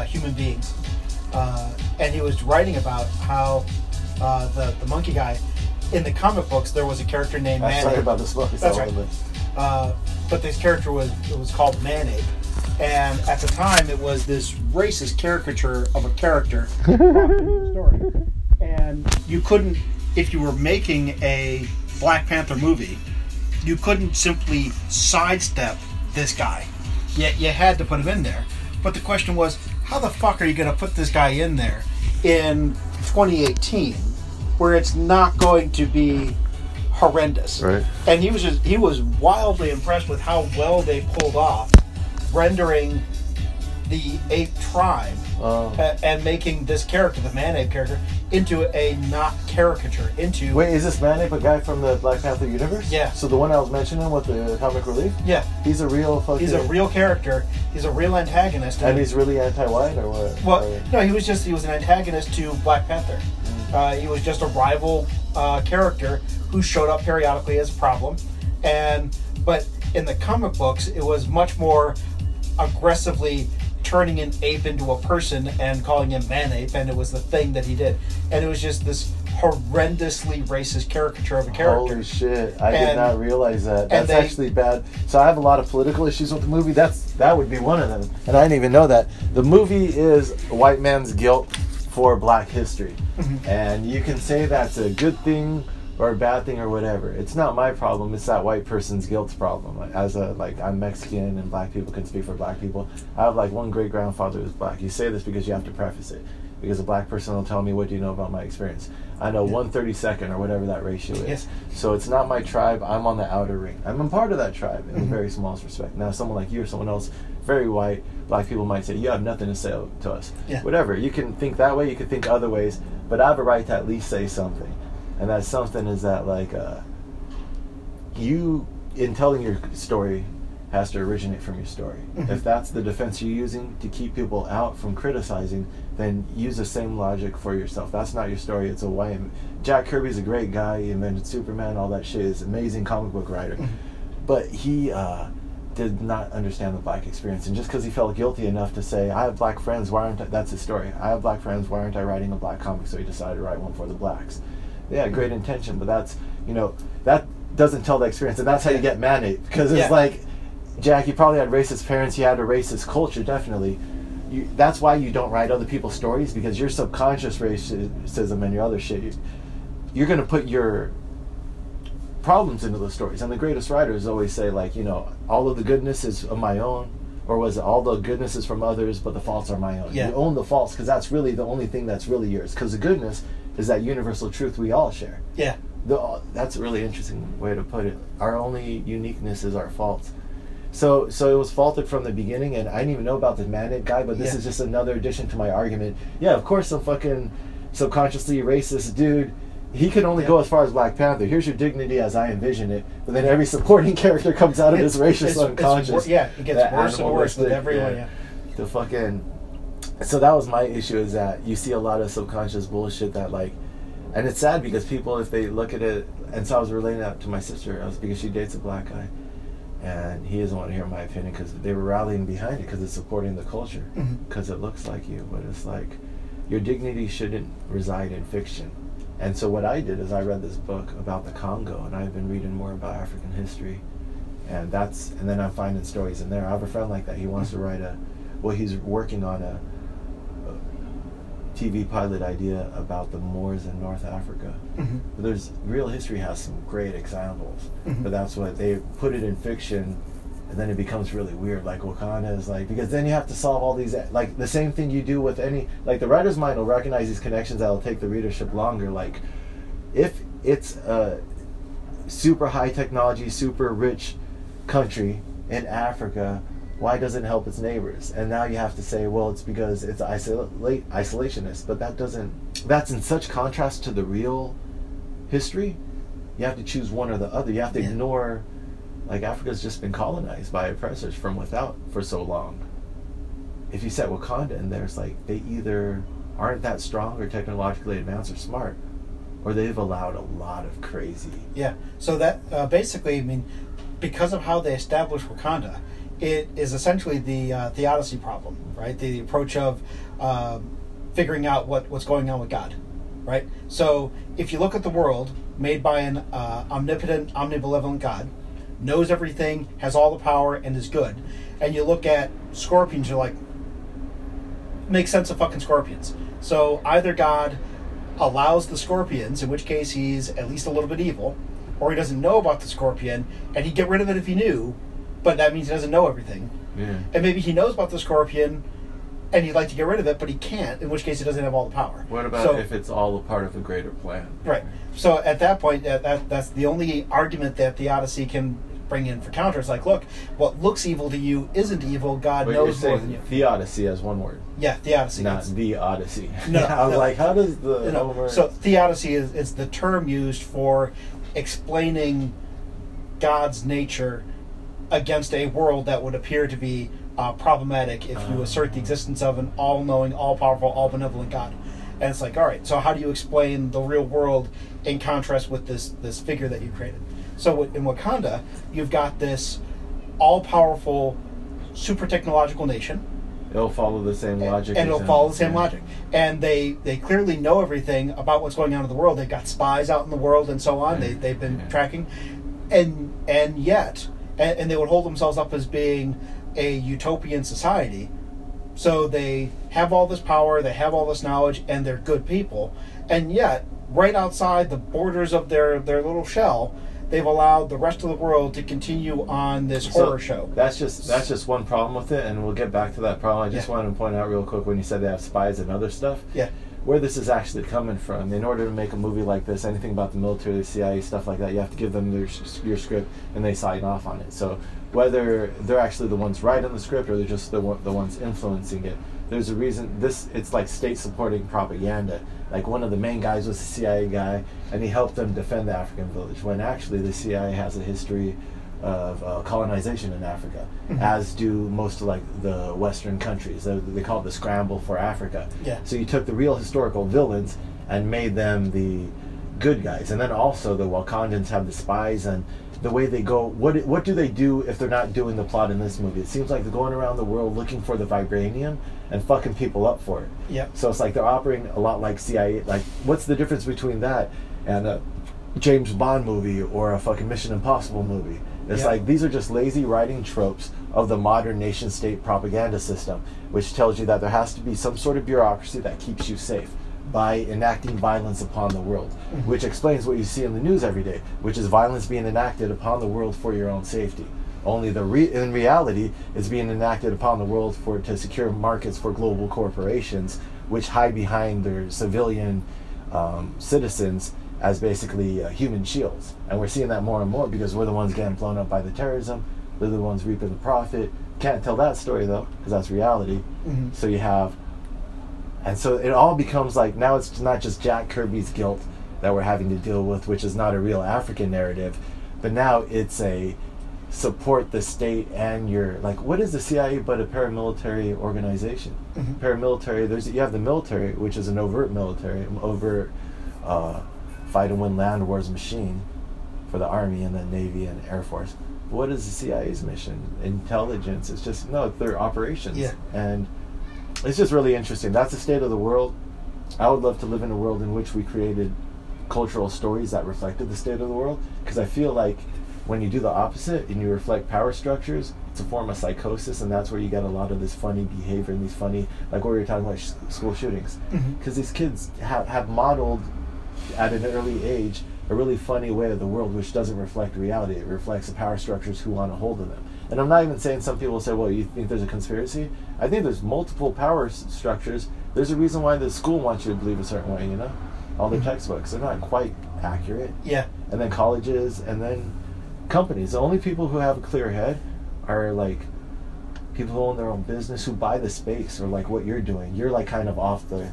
human beings. And he was writing about how the monkey guy, in the comic books, there was a character named Manape. Sorry about this book. That's right. But this character was called Manape. And at the time, it was this racist caricature of a character in the story. And you couldn't, if you were making a Black Panther movie, you couldn't simply sidestep this guy. You had to put him in there. But the question was, how the fuck are you going to put this guy in there in 2018 where it's not going to be horrendous? Right. And he was wildly impressed with how well they pulled off rendering the ape tribe and making this character, the Manape character, into a not caricature. Wait, is this Manape a guy from the Black Panther universe? Yeah. So the one I was mentioning with the comic relief? Yeah. He's a real fucking... He's a real character. He's a real antagonist. And he's really anti-white, or what? Well, no, he was an antagonist to Black Panther. He was just a rival character who showed up periodically as a problem. But in the comic books, it was much more aggressively turning an ape into a person and calling him Manape, and it was the thing that he did. And it was just this horrendously racist caricature of a character. Holy shit, I did not realize that. That's actually bad. So I have a lot of political issues with the movie. That would be one of them. And I didn't even know that. The movie is a white man's guilt for black history. And you can say that's a good thing or a bad thing or whatever. It's not my problem. It's that white person's guilt problem. I'm Mexican and black people can speak for black people. I have one great grandfather who's black. You say this because you have to preface it, because a black person will tell me, what do you know about my experience? I know 1/32 or whatever that ratio is. Yes. So it's not my tribe. I'm on the outer ring. I'm a part of that tribe in the very smallest respect. Now someone like you or someone else, very white, black people might say, you have nothing to say to us. Yeah. Whatever. You can think that way, you can think other ways, but I have a right to at least say something. And that something is that you, in telling your story, has to originate from your story. If that's the defense you're using to keep people out from criticizing, then use the same logic for yourself. That's not your story. It's a white... Jack Kirby's a great guy. He invented Superman, all that shit. He's an amazing comic book writer. But he did not understand the black experience. And just because he felt guilty enough to say, I have black friends, why aren't I... That's his story. I have black friends, why aren't I writing a black comic? So he decided to write one for the blacks. Yeah, great intention, but that's, that doesn't tell the experience. And that's how you get Manape. Because it's Jack, you probably had racist parents, you had a racist culture, definitely. That's why you don't write other people's stories, because your subconscious racism and your other shit, you're going to put your problems into the stories. And the greatest writers always say, all of the goodness is of my own, or was it all the goodness is from others, but the faults are my own. You own the faults, because that's really the only thing that's really yours. Because the goodness is that universal truth we all share. Yeah. That's a really interesting way to put it. Our only uniqueness is our faults. So it was faulted from the beginning, and I didn't even know about the Manape guy, but this is just another addition to my argument. Yeah, of course, some fucking subconsciously racist dude, he could only go as far as Black Panther. Here's your dignity as I envision it, but then every supporting character comes out of this racist unconscious. It gets worse and worse with everyone. The fucking... So that was my issue, is that you see a lot of subconscious bullshit that and it's sad because people, if they look at it, and so I was relating that to my sister, because she dates a black guy. and he doesn't want to hear my opinion because they were rallying behind it because it's supporting the culture, because it looks like you. But it's like, your dignity shouldn't reside in fiction. And so what I did is I read this book about the Congo, and I've been reading more about African history, and then I'm finding stories in there. I have a friend like that. He wants to write he's working on a TV pilot idea about the Moors in North Africa. But real history has some great examples, but that's what they put it in fiction, and then it becomes really weird. Like Wakanda is like, because then you have to solve all these, like the same thing you do with any, like the writer's mind will recognize these connections that'll take the readership longer. Like if it's a super high technology, super rich country in Africa, why doesn't it help its neighbors? And now you have to say, well, it's because it's isolationist. But that's in such contrast to the real history. You have to choose one or the other. You have to ignore, like, Africa's just been colonized by oppressors from without for so long. If you set Wakanda in there, it's like they either aren't that strong or technologically advanced or smart, or they've allowed a lot of crazy. Yeah. So that basically, I mean, because of how they established Wakanda, it is essentially the theodicy problem, right? The approach of figuring out what's going on with God, right? So if you look at the world made by an omnipotent, omnibenevolent God, knows everything, has all the power, and is good, and you look at scorpions, you're like, make sense of fucking scorpions. So either God allows the scorpions, in which case he's at least a little bit evil, or he doesn't know about the scorpion, and he'd get rid of it if he knew, but that means he doesn't know everything. Yeah. And maybe he knows about the scorpion, and he'd like to get rid of it, but he can't, in which case he doesn't have all the power. What about if it's all a part of a greater plan? Right. So at that point, that's the only argument that theodicy can bring in for counter. It's like, look, what looks evil to you isn't evil. God knows more than you. Theodicy as one word. Yeah, theodicy. Not the Odyssey. No, I was like, how does the Homer... So theodicy is the term used for explaining God's nature against a world that would appear to be problematic if you assert the existence of an all-knowing, all-powerful, all-benevolent God. And it's like, all right, so how do you explain the real world in contrast with this figure that you created? So in Wakanda, you've got this all-powerful, super technological nation. It'll follow the same logic. And it'll follow the same logic. And they clearly know everything about what's going on in the world. They've got spies out in the world and so on. They've been tracking. And yet, and they would hold themselves up as being a utopian society. So they have all this power, they have all this knowledge, and they're good people. And yet, right outside the borders of their little shell, they've allowed the rest of the world to continue on this horror show. That's just one problem with it, and we'll get back to that problem. I just wanted to point out real quick when you said they have spies and other stuff. Yeah. Where this is actually coming from. In order to make a movie like this, anything about the military, the CIA, stuff like that, you have to give them your script, and they sign off on it. So whether they're actually the ones writing the script or they're just the ones influencing it, there's a reason. It's like state-supporting propaganda. Like one of the main guys was a CIA guy, and he helped them defend the African village, when actually the CIA has a history of colonization in Africa, as do most of like the Western countries. They call it the scramble for Africa. Yeah. So you took the real historical villains and made them the good guys, and then also the Wakandans have the spies, and the way they go. What do they do if they're not doing the plot in this movie? It seems like they're going around the world looking for the vibranium and fucking people up for it. Yeah. So it's like they're operating a lot like CIA. Like, what's the difference between that and a James Bond movie or a fucking Mission Impossible movie? It's like these are just lazy writing tropes of the modern nation-state propaganda system, which tells you that there has to be some sort of bureaucracy that keeps you safe by enacting violence upon the world, which explains what you see in the news every day, which is violence being enacted upon the world for your own safety. Only in reality, it's being enacted upon the world to secure markets for global corporations, which hide behind their civilian citizens as basically human shields. And we're seeing that more and more because we're the ones getting blown up by the terrorism. We're the ones reaping the profit. Can't tell that story though, because that's reality. So you have, and so it all becomes like, now it's not just Jack Kirby's guilt that we're having to deal with, which is not a real African narrative, but now it's a support the state and your, like, what is the CIA but a paramilitary organization? Paramilitary, you have the military, which is an overt military, overt fight and win land wars machine, for the Army and the Navy and Air Force. What is the CIA's mission? Intelligence. It's just, no, they're operations. Yeah. And it's just really interesting. That's the state of the world. I would love to live in a world in which we created cultural stories that reflected the state of the world, because I feel like when you do the opposite and you reflect power structures, it's a form of psychosis, and that's where you get a lot of this funny behavior and these funny, like what we were talking about, school shootings. Because these kids have modeled at an early age a really funny way of the world, which doesn't reflect reality. It reflects the power structures who want a hold of them. And I'm not even saying, some people say, well, you think there's a conspiracy? I think there's multiple power structures. There's a reason why the school wants you to believe a certain way, you know? All the textbooks, they're not quite accurate. Yeah. And then colleges, and then companies. The only people who have a clear head are like people who own their own business, who buy the space, or like what you're doing. You're like kind of off the...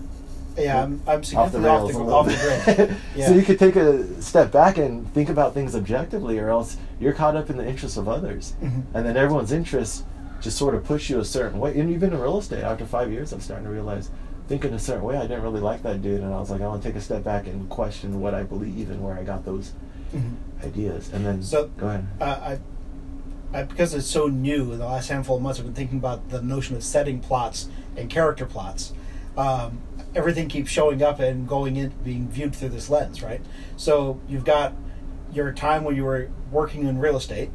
Yeah, I'm significantly off the grid. Yeah. So you could take a step back and think about things objectively, or else you're caught up in the interests of others. And then everyone's interests just sort of push you a certain way. And even in real estate, after 5 years, I'm starting to realize, thinking a certain way, I didn't really like that dude. And I was like, I want to take a step back and question what I believe and where I got those ideas. And then, so, go ahead. I, because it's so new, in the last handful of months, I've been thinking about the notion of setting plots and character plots. Everything keeps showing up and going in, being viewed through this lens, right? So you've got your time when you were working in real estate,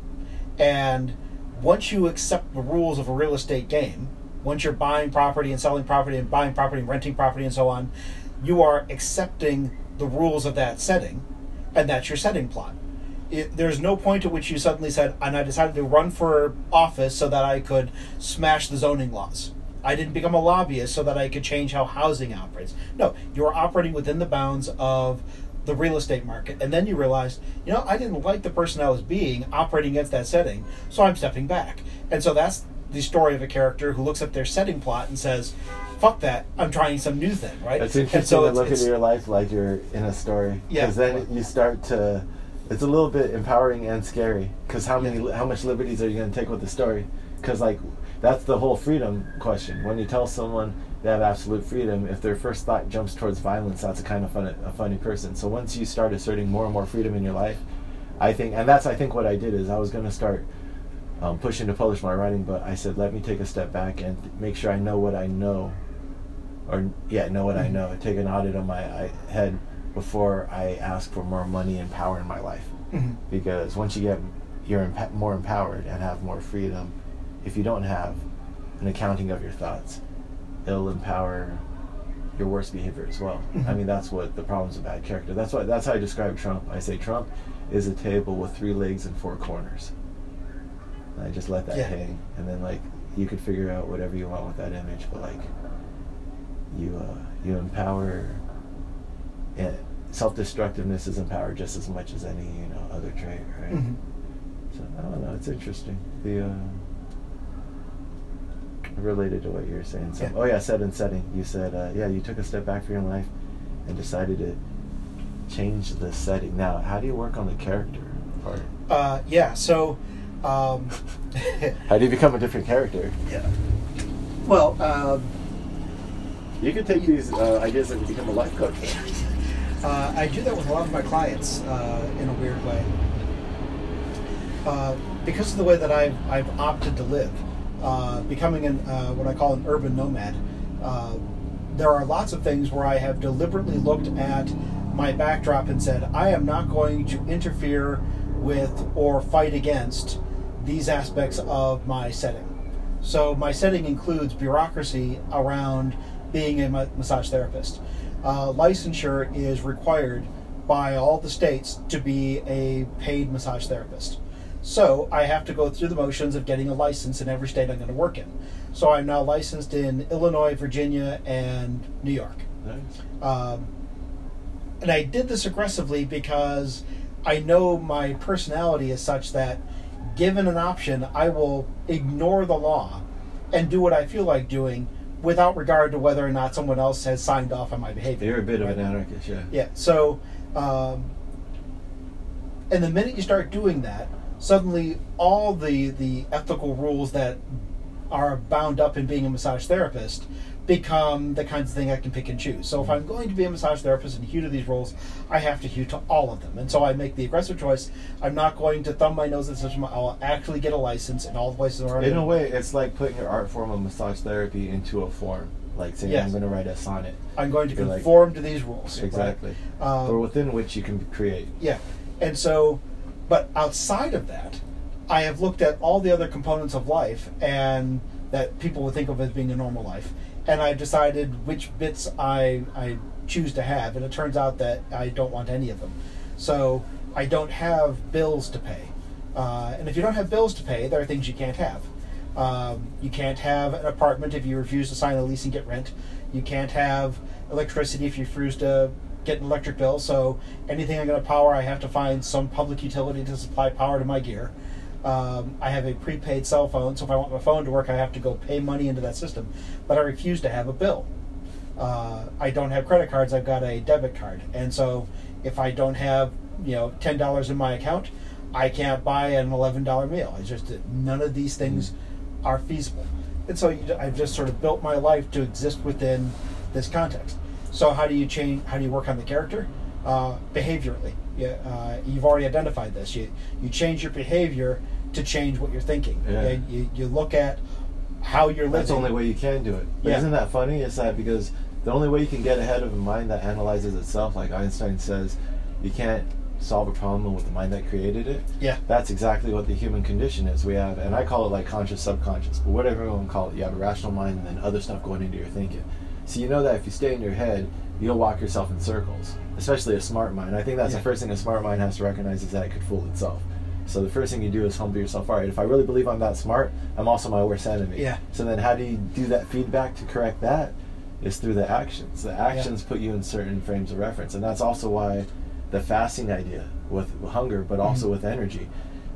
and once you accept the rules of a real estate game, once you're buying property and selling property and buying property and renting property and so on, you are accepting the rules of that setting, and that's your setting plot. There's no point at which you suddenly said, and I decided to run for office so that I could smash the zoning laws. I didn't become a lobbyist so that I could change how housing operates. No, you're operating within the bounds of the real estate market. And then you realized, you know, I didn't like the person I was being operating against that setting, so I'm stepping back. And so that's the story of a character who looks at their setting plot and says, fuck that, I'm trying some new thing, right? It's interesting to look at your life like you're in a story. Because then you start to... It's a little bit empowering and scary. Because how much liberties are you going to take with the story? Because, like... That's the whole freedom question. When you tell someone they have absolute freedom, if their first thought jumps towards violence, that's a funny person. So once you start asserting more and more freedom in your life, I think what I did is I was going to start pushing to publish my writing, but I said, let me take a step back and make sure I know what I know, know what I know. Take an audit on my head before I ask for more money and power in my life. Because once you're more empowered and have more freedom, if you don't have an accounting of your thoughts, it'll empower your worst behavior as well. I mean, that's what the problem's of bad character. That's how I describe Trump. I say Trump is a table with 3 legs and 4 corners. And I just let that hang, and then like you could figure out whatever you want with that image, but like you empower. And self-destructiveness is empowered just as much as any other trait, right? So I don't know. It's interesting. Related to what you're saying. So, set and setting. You said, you took a step back from your life and decided to change the setting. Now, how do you work on the character part? So... how do you become a different character? Yeah. Well, you can take these ideas and become a life coach. I do that with a lot of my clients in a weird way. Because of the way that I've opted to live. Becoming what I call an urban nomad, there are lots of things where I have deliberately looked at my backdrop and said, I am not going to interfere with or fight against these aspects of my setting. So my setting includes bureaucracy around being a massage therapist. Licensure is required by all the states to be a paid massage therapist. So I have to go through the motions of getting a license in every state I'm going to work in. So I'm now licensed in Illinois, Virginia, and New York. Nice. And I did this aggressively because I know my personality is such that given an option, I will ignore the law and do what I feel like doing without regard to whether or not someone else has signed off on my behavior. You're a bit of an anarchist, yeah. Yeah, so, and the minute you start doing that, suddenly all the ethical rules that are bound up in being a massage therapist become the kinds of thing I can pick and choose. So if I'm going to be a massage therapist and hew to these roles, I have to hew to all of them. And so I make the aggressive choice. I'm not going to thumb my nose at the system. I'll actually get a license in all the places around. In a way, it's like putting your art form of massage therapy into a form. Like saying, I'm going to write a sonnet. I'm going to conform to these rules. Exactly. Right? Or within which you can create. Yeah. And so, but outside of that, I have looked at all the other components of life and that people would think of as being a normal life. And I've decided which bits I choose to have, and it turns out that I don't want any of them. So I don't have bills to pay. And if you don't have bills to pay, there are things you can't have. You can't have an apartment if you refuse to sign a lease and get rent. You can't have electricity if you refuse to get an electric bill. So anything I'm going to power, I have to find some public utility to supply power to my gear. I have a prepaid cell phone, so if I want my phone to work, I have to go pay money into that system. But I refuse to have a bill. I don't have credit cards. I've got a debit card, and so if I don't have $10 in my account, I can't buy an $11 meal. It's just that none of these things are feasible, and so I've just sort of built my life to exist within this context. So how do you change? How do you work on the character? Behaviorally. You've already identified this. You change your behavior to change what you're thinking. Yeah. You look at how you're living. That's the only way you can do it. But isn't that funny? It's that because the only way you can get ahead of a mind that analyzes itself, like Einstein says, you can't solve a problem with the mind that created it. Yeah. That's exactly what the human condition is. We have, and I call it like conscious, subconscious, but whatever you want to call it, you have a rational mind and then other stuff going into your thinking. So you know that if you stay in your head, you'll walk yourself in circles, especially a smart mind. I think that's the first thing a smart mind has to recognize is that it could fool itself. So the first thing you do is humble yourself. All right, if I really believe I'm that smart, I'm also my worst enemy. Yeah. So then how do you do that feedback to correct that? Is through the actions. The actions put you in certain frames of reference. And that's also why the fasting idea with hunger, but also with energy,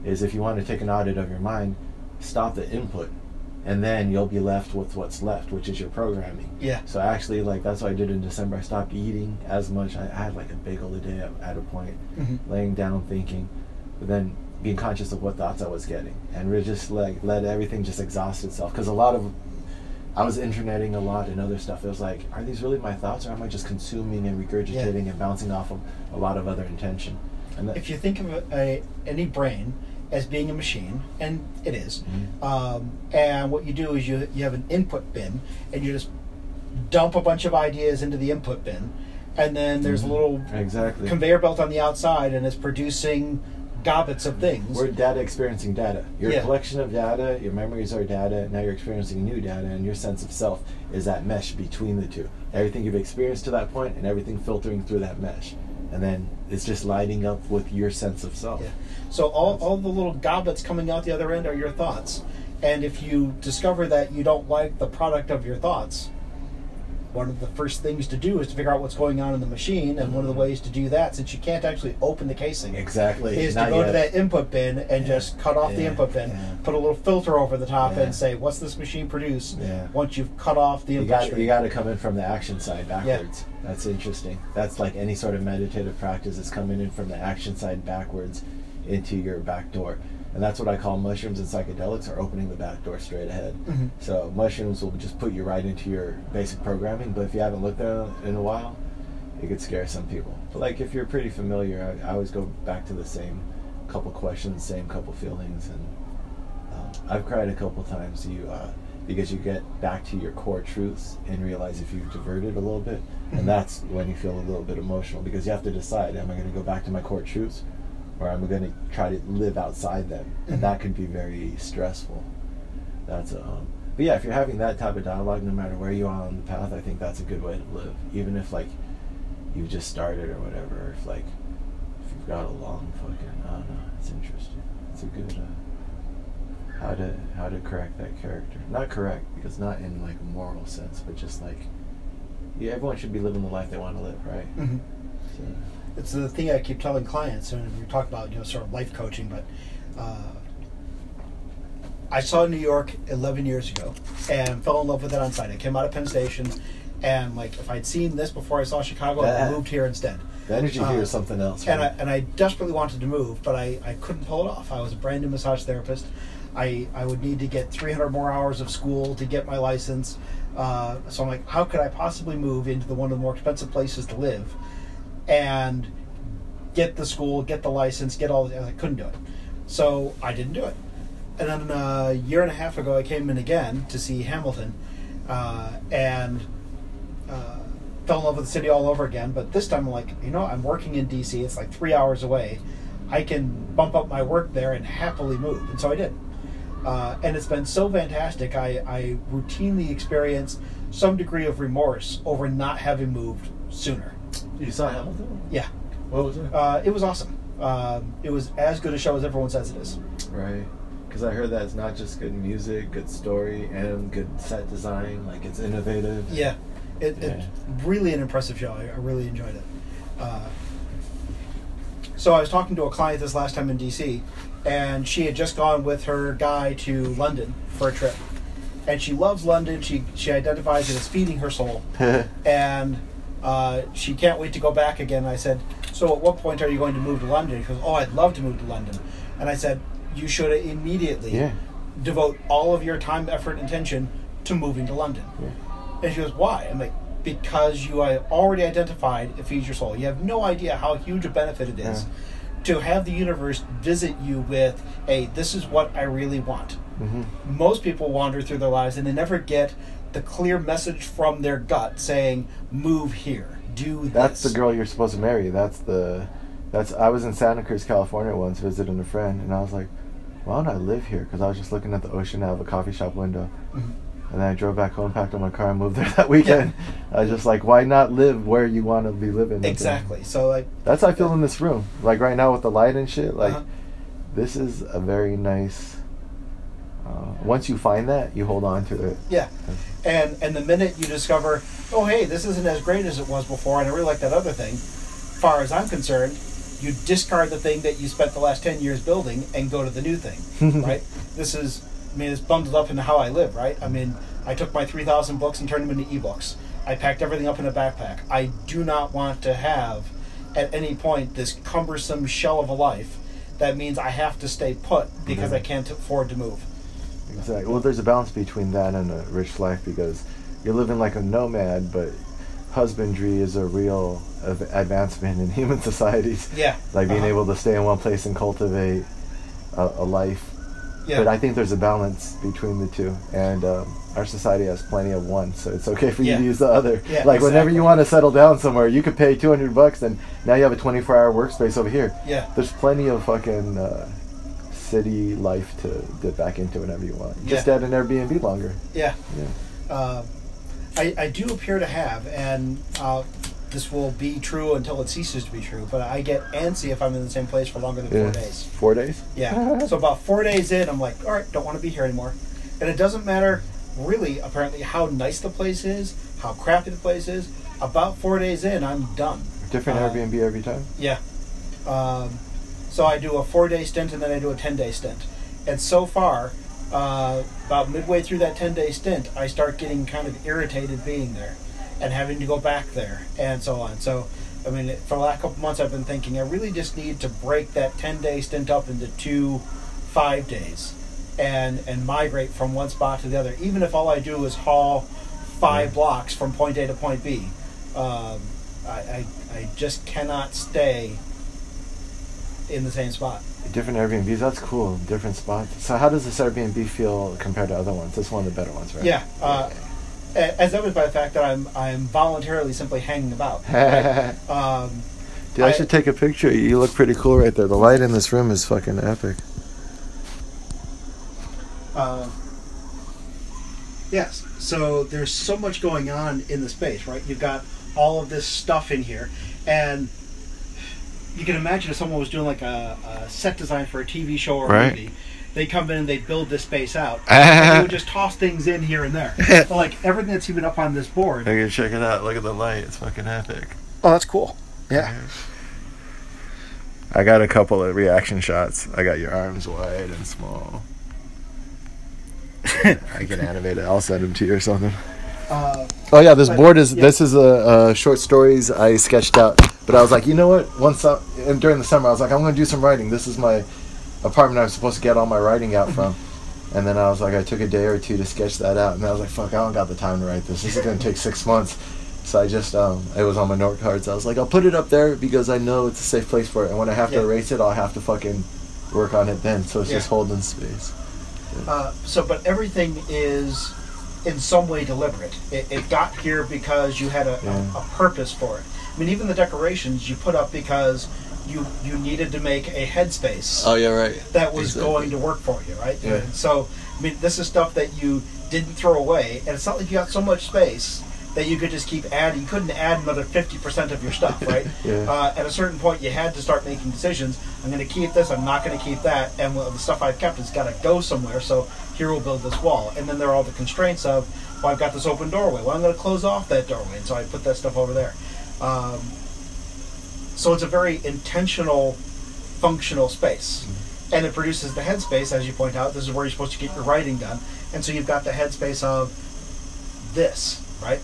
is if you want to take an audit of your mind, stop the input. And then you'll be left with what's left, which is your programming. Yeah. So actually, like, that's what I did in December. I stopped eating as much. I had like a bagel a day at a point, laying down, thinking, but then being conscious of what thoughts I was getting. And really just like let everything just exhaust itself. Because I was interneting a lot and other stuff. It was like, are these really my thoughts, or am I just consuming and regurgitating and bouncing off of a lot of other intention? And if you think of any brain as being a machine, and it is, and what you do is you have an input bin, and you just dump a bunch of ideas into the input bin, and then there's a little conveyor belt on the outside, and it's producing gobbets of things. We're data experiencing data. You're a collection of data, your memories are data, now you're experiencing new data, and your sense of self is that mesh between the two. Everything you've experienced to that point, and everything filtering through that mesh. And then it's just lighting up with your sense of self. Yeah. So all the little gobbets coming out the other end are your thoughts. And if you discover that you don't like the product of your thoughts, one of the first things to do is to figure out what's going on in the machine. And one of the ways to do that, since you can't actually open the casing, is to go to that input bin and just cut off the input bin, put a little filter over the top, and say, what's this machine produce once you've cut off the input stream? You got to come in from the action side backwards. That's interesting. That's like any sort of meditative practice is coming in from the action side backwards into your back door. And that's what I call mushrooms and psychedelics are opening the back door straight ahead. So mushrooms will just put you right into your basic programming, but if you haven't looked at it in a while, it could scare some people. But like if you're pretty familiar, I always go back to the same couple questions, same couple feelings, and I've cried a couple times because you get back to your core truths and realize if you've diverted a little bit, and that's when you feel a little bit emotional, because you have to decide, am I going to go back to my core truths, or am I going to try to live outside them? And that can be very stressful. That's but yeah, if you're having that type of dialogue, no matter where you are on the path, I think that's a good way to live. Even if like you've just started or whatever, or if you've got a long fucking, I don't know, it's interesting. It's a good how to correct that character. Not correct, because not in like a moral sense, but just like, everyone should be living the life they want to live, right? So. It's the thing I keep telling clients, and we talk about sort of life coaching, but I saw New York 11 years ago and fell in love with it on sight. I came out of Penn Station, and like if I'd seen this before I saw Chicago, I moved here instead. The energy here is something else. Right? And I desperately wanted to move, but I couldn't pull it off. I was a brand new massage therapist. I would need to get 300 more hours of school to get my license. So I'm like, how could I possibly move into one of the more expensive places to live and get the school, get the license, get all? I couldn't do it, so I didn't do it. And then a year and a half ago, I came in again to see Hamilton, and fell in love with the city all over again. But this time I'm like, I'm working in DC. It's like 3 hours away. I can bump up my work there and happily move. And so I did. And it's been so fantastic. I routinely experience some degree of remorse over not having moved sooner. You saw Hamilton? Yeah. What was it? It was awesome. It was as good a show as everyone says it is. Right. Because I heard that it's not just good music, good story, and good set design. Like, it's innovative. Yeah. It's really an impressive show. I really enjoyed it. So I was talking to a client this last time in DC, and she had just gone with her guy to London for a trip. And she loves London. She identifies it as feeding her soul. And she can't wait to go back again. I said, so at what point are you going to move to London? She goes, oh, I'd love to move to London. And I said, you should immediately devote all of your time, effort, and attention to moving to London. Yeah. And she goes, why? I'm like, because you have already identified it feeds your soul. You have no idea how huge a benefit it is to have the universe visit you with this is what I really want. Mm-hmm. Most people wander through their lives and they never get the clear message from their gut saying, move here, do this. That's the girl you're supposed to marry. I was in Santa Cruz, California once visiting a friend, and I was like, why don't I live here? Because I was just looking at the ocean out of a coffee shop window. Mm-hmm. And then I drove back home, packed up my car, and moved there that weekend. Yeah. I was just like, why not live where you want to be living? Exactly. So like that's how I feel in this room. Like right now with the light and shit, like this is a very nice once you find that, you hold on to it. Yeah. And the minute you discover, oh hey, this isn't as great as it was before, and I really like that other thing, far as I'm concerned, you discard the thing that you spent the last 10 years building and go to the new thing. Right? It's bundled up into how I live, right? I mean, I took my 3,000 books and turned them into ebooks. I packed everything up in a backpack. I do not want to have, at any point, this cumbersome shell of a life that means I have to stay put because I can't afford to move. Exactly. Well, there's a balance between that and a rich life because you're living like a nomad, but husbandry is a real advancement in human societies. Yeah. Like being able to stay in one place and cultivate a life. Yeah. But I think there's a balance between the two, and our society has plenty of one, so it's okay for you to use the other. Yeah, like whenever you want to settle down somewhere, you could pay $200, and now you have a 24-hour workspace over here. Yeah. There's plenty of fucking city life to dip back into whenever you want. Just add an Airbnb longer. Yeah. Yeah. I do appear to have, and this will be true until it ceases to be true, but I get antsy if I'm in the same place for longer than 4 days. 4 days? Yeah. So about 4 days in, I'm like, all right, don't want to be here anymore. And it doesn't matter, really, apparently, how nice the place is, how crappy the place is. About 4 days in, I'm done. Different Airbnb every time? Yeah. So I do a 4-day stint, and then I do a 10-day stint. And so far, about midway through that 10-day stint, I start getting kind of irritated being there and having to go back there and so on. So, I mean, for the last couple months I've been thinking I really just need to break that 10-day stint up into 2 5-days and migrate from one spot to the other. Even if all I do is haul 5 blocks from point A to point B, I just cannot stay in the same spot. Different Airbnbs, that's cool. Different spots. So how does this Airbnb feel compared to other ones? It's one of the better ones, right? Yeah. As evidenced by the fact that I'm voluntarily simply hanging about. Right? Dude, I should take a picture. You look pretty cool right there. The light in this room is fucking epic. Yes. So there's so much going on in the space, right? You've got all of this stuff in here, and you can imagine if someone was doing like a set design for a TV show or a movie. They come in and they build this space out. And they would just toss things in here and there. But like everything that's even up on this board. Okay, check it out. Look at the light. It's fucking epic. Oh, that's cool. Yeah. I got a couple of reaction shots. I got your arms wide and small. I can animate it. I'll send them to you or something. Oh yeah, this board is. Yeah. This is a short stories I sketched out. But I was like, you know what? During the summer, I was like, I'm going to do some writing. This is my apartment I'm supposed to get all my writing out from. And then I was like, I took a day or two to sketch that out, and I was like, fuck, I don't got the time to write this. This is going to take 6 months. So I just, it was on my note cards. I was like, I'll put it up there because I know it's a safe place for it. And when I have to erase it, I'll have to fucking work on it then. So it's just holding space. But everything is in some way deliberate. It got here because you had a purpose for it. I mean, even the decorations you put up because you needed to make a headspace. Oh, yeah, right. That was going to work for you, right? Yeah. And so, I mean, this is stuff that you didn't throw away. And it's not like you got so much space that you could just keep adding. You couldn't add another 50% of your stuff, right? At a certain point, you had to start making decisions. I'm going to keep this, I'm not going to keep that, and the stuff I've kept has got to go somewhere, so here we'll build this wall. And then there are all the constraints of, well, I've got this open doorway. Well, I'm going to close off that doorway, and so I put that stuff over there. So it's a very intentional, functional space. And it produces the headspace, as you point out. This is where you're supposed to get your writing done. And so you've got the headspace of this, right?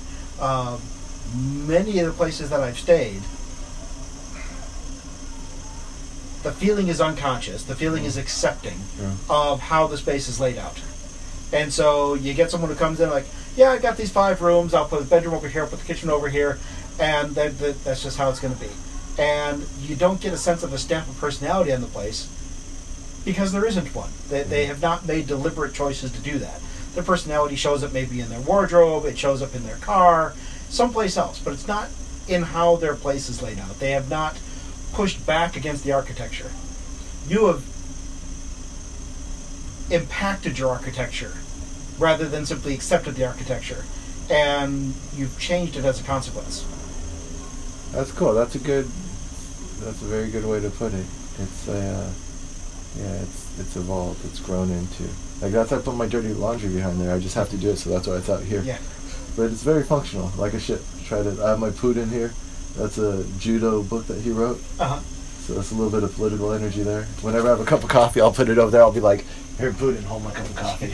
Many of the places that I've stayed, the feeling is unconscious. The feeling is accepting of how the space is laid out. And so you get someone who comes in like, yeah, I got these 5 rooms. I'll put the bedroom over here, I'll put the kitchen over here, and that's just how it's going to be. And you don't get a sense of a stamp of personality on the place because there isn't one. They have not made deliberate choices to do that. Their personality shows up maybe in their wardrobe, it shows up in their car, someplace else, but it's not in how their place is laid out. They have not pushed back against the architecture. You have impacted your architecture rather than simply accepted the architecture, and you've changed it as a consequence. That's cool. That's a very good way to put it. It's it's evolved. It's grown into. Like that's why I put my dirty laundry behind there. I just have to do it, so that's why it's out here. Yeah. But it's very functional. Like I should try to. I have my Poot in here. That's a judo book that he wrote. So that's a little bit of political energy there. Whenever I have a cup of coffee, I'll put it over there. I'll be like, "Here, Putin, hold my cup of coffee."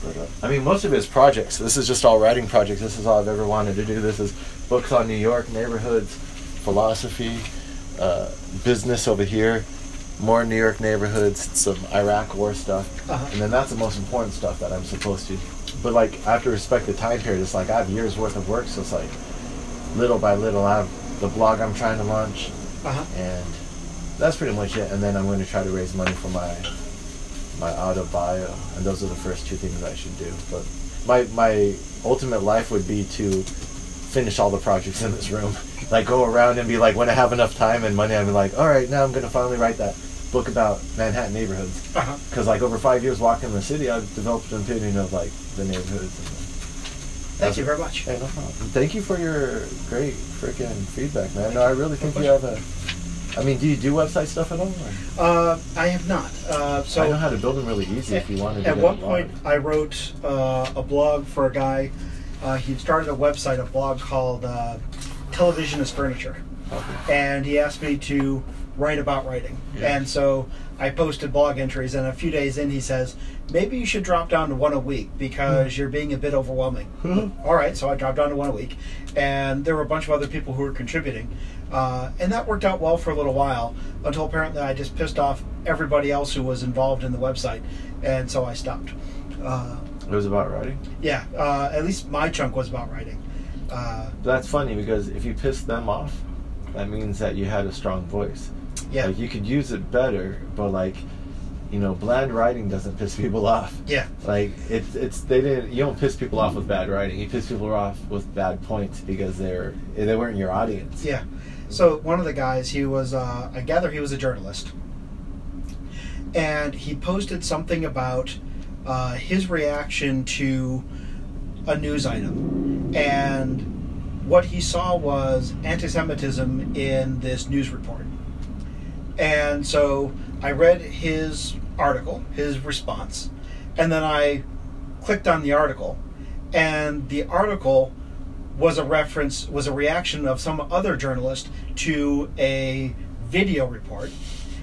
But, I mean, most of it is projects. This is just all writing projects. This is all I've ever wanted to do. This is books on New York neighborhoods, philosophy, business over here, more New York neighborhoods, some Iraq war stuff, and then that's the most important stuff that I'm supposed to. But like, I have to respect the time period. It's like I have years worth of work, so it's like little by little. I have the blog I'm trying to launch, and that's pretty much it. And then I'm going to try to raise money for my auto bio, and those are the first 2 things I should do. But my ultimate life would be to finish all the projects in this room. Like go around and be like, when I have enough time and money, I'd be like, all right, now I'm going to finally write that book about Manhattan neighborhoods. Because like over 5 years walking the city, I've developed an opinion of like the neighborhoods. Thank you very much. Hey, no problem. Thank you for your great freaking feedback, man. No, I really think you have a... I mean, do you do website stuff at all? I have not. So I know how to build them really easy if you wanted to. At one point, I wrote a blog for a guy. He'd started a website, a blog called Television is Furniture. And he asked me to write about writing. And so I posted blog entries, and a few days in he says, maybe you should drop down to 1 a week because you're being a bit overwhelming. All right, so I dropped down to 1 a week. And there were a bunch of other people who were contributing. And that worked out well for a little while until apparently I just pissed off everybody else who was involved in the website, and so I stopped. It was about writing? Yeah, at least my chunk was about writing. That's funny because if you piss them off, that means that you had a strong voice. Yeah. Like you could use it better, but like, you know, bland writing doesn't piss people off. Yeah. Like you don't piss people off with bad writing. You piss people off with bad points because they weren't your audience. Yeah. So one of the guys, he was, I gather he was a journalist, and he posted something about his reaction to a news item, and what he saw was anti-Semitism in this news report. And so I read his article, his response, and then I clicked on the article, and the article was a reaction of some other journalist to a video report.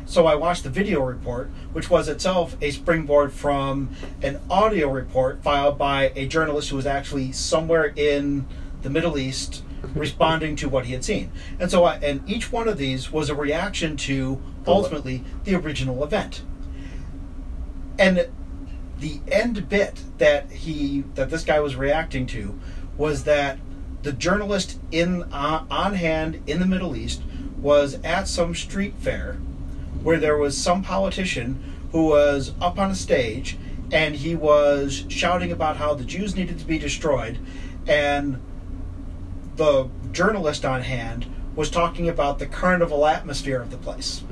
So I watched the video report, which was itself a springboard from an audio report filed by a journalist who was actually somewhere in the Middle East responding to what he had seen. And so and each one of these was a reaction to ultimately the original event. And the end bit that this guy was reacting to was that the journalist on hand in the Middle East was at some street fair where there was some politician who was up on a stage, and he was shouting about how the Jews needed to be destroyed, and the journalist on hand was talking about the carnival atmosphere of the place.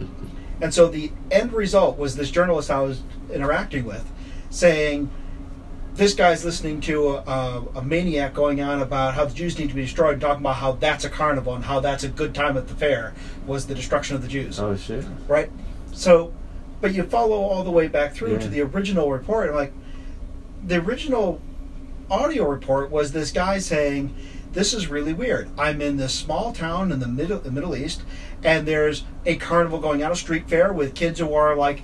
And so the end result was this journalist I was interacting with saying, this guy's listening to a maniac going on about how the Jews need to be destroyed, talking about how that's a carnival and how that's a good time at the fair, was the destruction of the Jews. Oh, shit. Right? So, but you follow all the way back through to the original report, and like, the original audio report was this guy saying, this is really weird. I'm in this small town in the Middle East, and there's a carnival going on, a street fair with kids who are like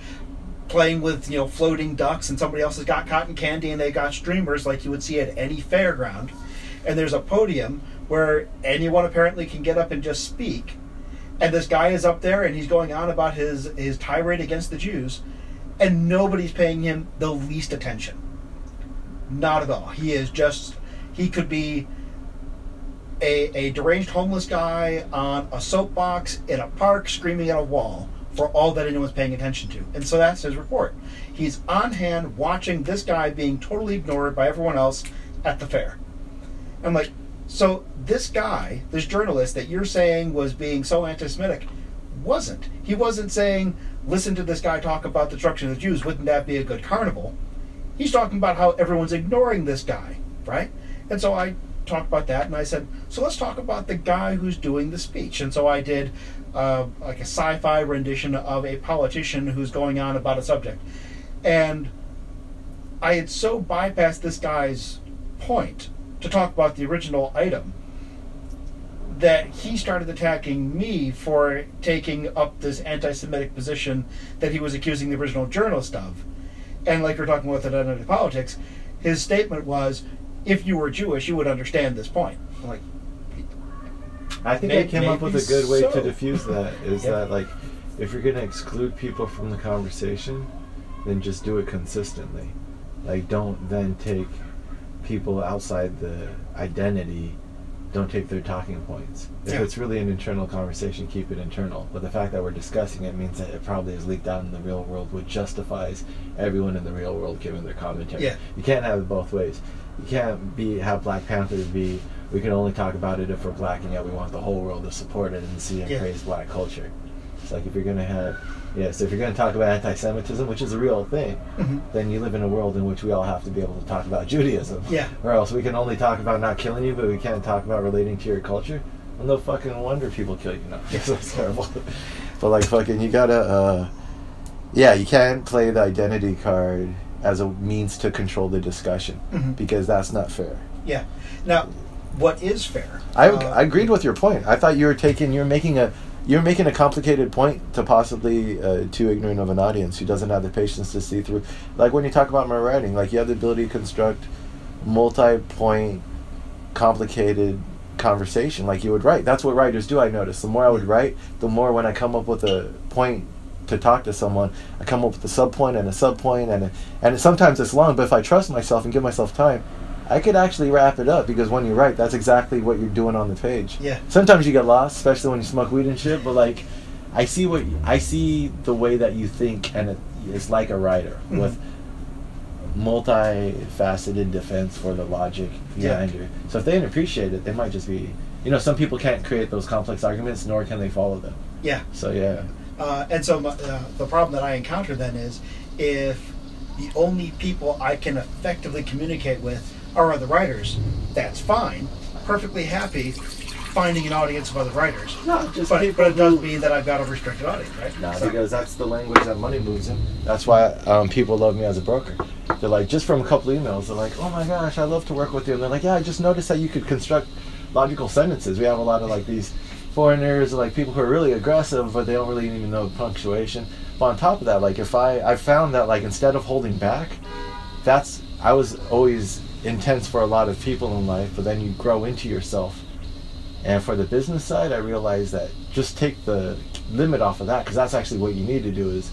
playing with, floating ducks, and somebody else has got cotton candy, and they got streamers like you would see at any fairground. And there's a podium where anyone apparently can get up and just speak. And this guy is up there, and he's going on about his tirade against the Jews, and nobody's paying him the least attention. Not at all. He could be a deranged homeless guy on a soapbox in a park screaming at a wall, for all that anyone's paying attention to. And so that's his report. He's on hand watching this guy being totally ignored by everyone else at the fair. I'm like, so this guy, this journalist that you're saying was being so anti-Semitic, wasn't. He wasn't saying, listen to this guy talk about the destruction of the Jews, wouldn't that be a good carnival? He's talking about how everyone's ignoring this guy, right? And so I talked about that, and I said, so let's talk about the guy who's doing the speech. And so I did like a sci-fi rendition of a politician who's going on about a subject. And I had so bypassed this guy's point to talk about the original item that he started attacking me for taking up this anti-Semitic position that he was accusing the original journalist of. And like we're talking about with identity politics, his statement was, if you were Jewish, you would understand this point. I'm like, I think I came up with a good way to diffuse that, is that, like, if you're going to exclude people from the conversation, then just do it consistently. Like, don't then take people outside the identity, don't take their talking points. If it's really an internal conversation, keep it internal. But the fact that we're discussing it means that it probably is leaked out in the real world, which justifies everyone in the real world giving their commentary. Yeah. You can't have it both ways. You can't have Black Panther be, we can only talk about it if we're black, and yet we want the whole world to support it and see and praise black culture. It's like, if you're going to have, so if you're going to talk about anti-Semitism, which is a real thing, then you live in a world in which we all have to be able to talk about Judaism. Yeah. Or else we can only talk about not killing you, but we can't talk about relating to your culture. Well, no fucking wonder people kill you. No, that's terrible. But like, fucking, you gotta, you can't play the identity card as a means to control the discussion, because that's not fair. Yeah. Now, what is fair? I agreed with your point. I thought you're making a complicated point to possibly too ignorant of an audience who doesn't have the patience to see through. Like when you talk about my writing, like you have the ability to construct multi-point, complicated conversation like you would write. That's what writers do, I notice. The more I would write, the more when I come up with a point to talk to someone, I come up with a subpoint and a subpoint, and sometimes it's long, but if I trust myself and give myself time, I could actually wrap it up, because when you write, that's exactly what you're doing on the page. Yeah. Sometimes you get lost, especially when you smoke weed and shit, but like, I see the way that you think, and it's like a writer with multifaceted defense for the logic behind it. So if they didn't appreciate it, they might just be, some people can't create those complex arguments, nor can they follow them. Yeah. So yeah. And so the problem that I encounter then is, if the only people I can effectively communicate with are other writers, that's fine. Perfectly happy finding an audience of other writers. No, just but it does mean that I've got a restricted audience, right? No, because that's the language that money moves in. That's why people love me as a broker. They're like, just from a couple emails, they're like, oh my gosh, I love to work with you. And they're like, yeah, I just noticed that you could construct logical sentences. We have a lot of like these foreigners, like people who are really aggressive, but they don't really even know punctuation. But on top of that, like I found that like instead of holding back, I was always intense for a lot of people in life, but then you grow into yourself. And for the business side, I realized that just take the limit off of that, because that's actually what you need to do, is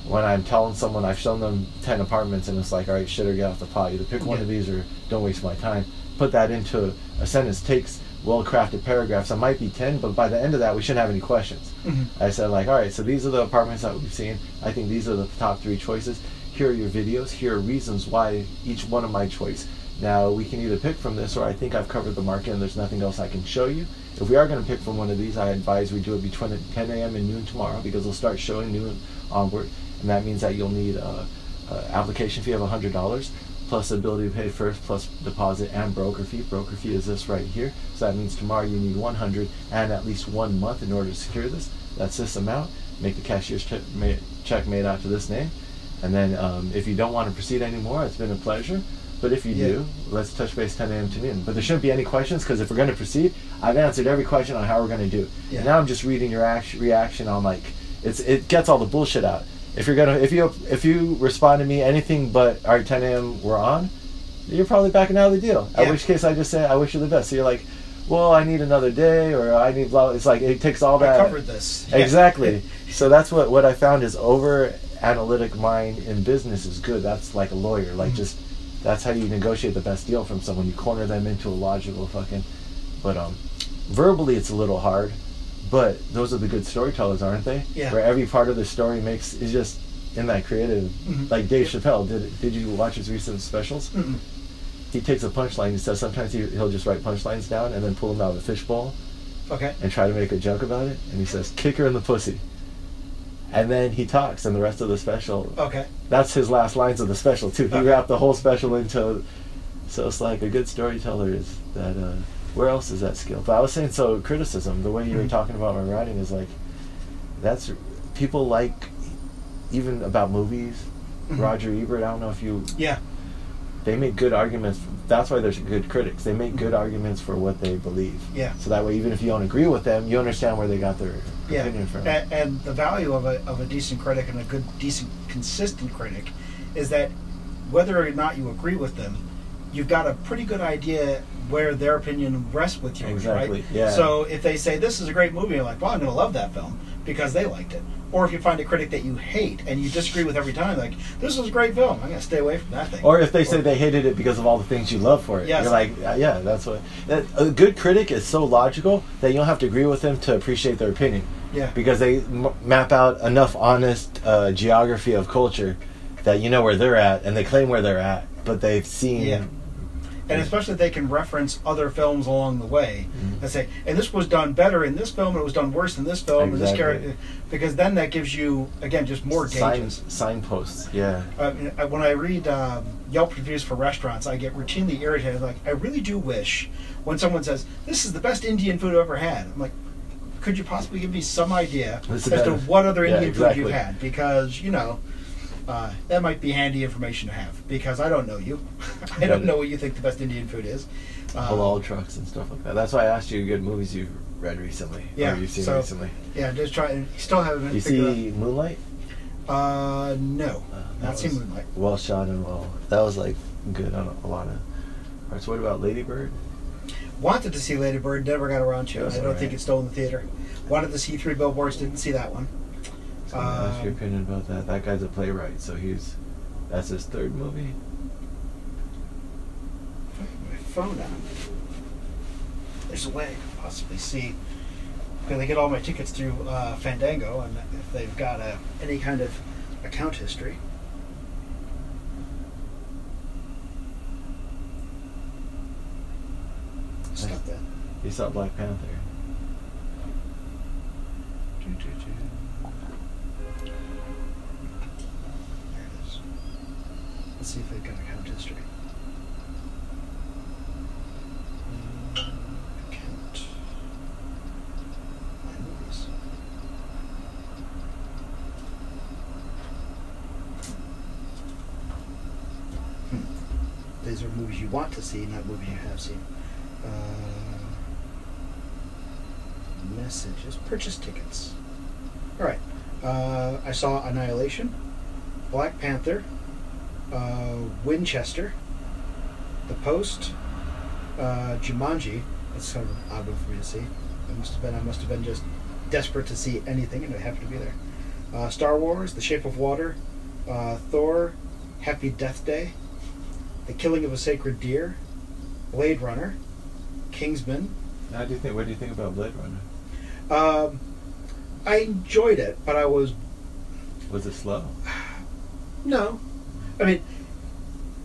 when I'm telling someone, I've shown them 10 apartments and it's like, all right, shit or get off the pot. Either pick one of these or don't waste my time. Put that into a sentence. Takes well-crafted paragraphs. It might be 10, but by the end of that, we shouldn't have any questions. I said, like, all right, so these are the apartments that we've seen. I think these are the top 3 choices. Here are your videos. Here are reasons why each one of my choice. Now, we can either pick from this, or I think I've covered the market and there's nothing else I can show you. If we are going to pick from one of these, I advise we do it between 10 a.m. and noon tomorrow, because they'll start showing noon onward. And that means that you'll need a application fee of $100, plus the ability to pay first, plus deposit and broker fee. Broker fee is this right here. So that means tomorrow you need $100 and at least 1 month in order to secure this. That's this amount. Make the cashier's check made out to this name. And then if you don't want to proceed anymore, it's been a pleasure. But if you do, let's touch base 10 a.m. to noon. But there shouldn't be any questions, because if we're going to proceed, I've answered every question on how we're going to do it. And now I'm just reading your reaction on, like, it gets all the bullshit out. If you respond to me anything but, all right, 10 a.m. we're on, you're probably backing out of the deal. In which case I just say, I wish you the best. So you're like, well, I need another day, or I need blah. It's like, it takes all that. I covered this. Exactly. So that's what I found is over analytic mind in business is good. That's like a lawyer. Like that's how you negotiate the best deal from someone. You corner them into a logical fucking. But verbally it's a little hard. But those are the good storytellers, aren't they? Yeah. Where every part of the story is just in that creative. Like Dave Chappelle. Did you watch his recent specials? He takes a punchline. He says sometimes he'll just write punchlines down and then pull them out of a fishbowl. Okay. And try to make a joke about it. And he says, "Kick her in the pussy." And then he talks, and the rest of the special. Okay. That's his last lines of the special too. He wrapped the whole special into. So it's like a good storyteller is that. Where else is that skill? But I was saying, so criticism, the way you were talking about my writing is like, that's, people like, even about movies, Roger Ebert, I don't know if you, they make good arguments, that's why there's good critics, they make good arguments for what they believe. Yeah. So that way, even if you don't agree with them, you understand where they got their opinion from. And the value of a decent critic and a good, decent, consistent critic is that whether or not you agree with them, you've got a pretty good idea where their opinion rests with you, right? Yeah. So if they say, this is a great movie, you're like, well, I'm going to love that film because they liked it. Or if you find a critic that you hate and you disagree with every time, like, this is a great film, I'm going to stay away from that thing. Or if they say they hated it because of all the things you love for it. Yes. You're like, yeah, that's what... A good critic is so logical that you don't have to agree with them to appreciate their opinion. Yeah. Because they map out enough honest geography of culture that you know where they're at, and they claim where they're at, but they've seen... Yeah. And especially if they can reference other films along the way and say, and this was done better in this film, and it was done worse in this film, and this character, because then that gives you, again, just more gauges. Signposts, yeah. When I read Yelp reviews for restaurants, I get routinely irritated. Like, I really do wish when someone says, this is the best Indian food I've ever had. I'm like, could you possibly give me some idea as to what other Indian food you've had? Because, you know... that might be handy information to have, because I don't know you. I don't know what you think the best Indian food is. Halal trucks and stuff like that. That's why I asked you good movies you've read recently. Yeah, or you've seen recently. Yeah, just try. Still haven't. You see Moonlight? No, not seen Moonlight. Well shot and well. That was like good on a lot of parts. What about Lady Bird? Wanted to see Lady Bird, never got around to it. I don't think it's still in the theater. Wanted to see 3 Billboards, didn't see that one. So what's your opinion about that? That guy's a playwright, so that's his 3rd movie. My phone on. There's a way I could possibly see. Because I get all my tickets through Fandango, and if they've got any kind of account history. Stop that. You saw Black Panther. Let's see if they've got account history. Account. My movies. These are movies you want to see, not movies you have seen. Messages. Purchase tickets. Alright. I saw Annihilation, Black Panther, Winchester, The Post, Jumanji. That's kind of an odd one for me to see. I must have been just desperate to see anything, and I happened to be there. Star Wars, The Shape of Water, Thor, Happy Death Day, The Killing of a Sacred Deer, Blade Runner, Kingsman. What do you think about Blade Runner? I enjoyed it, but I was... Was it slow? No. I mean,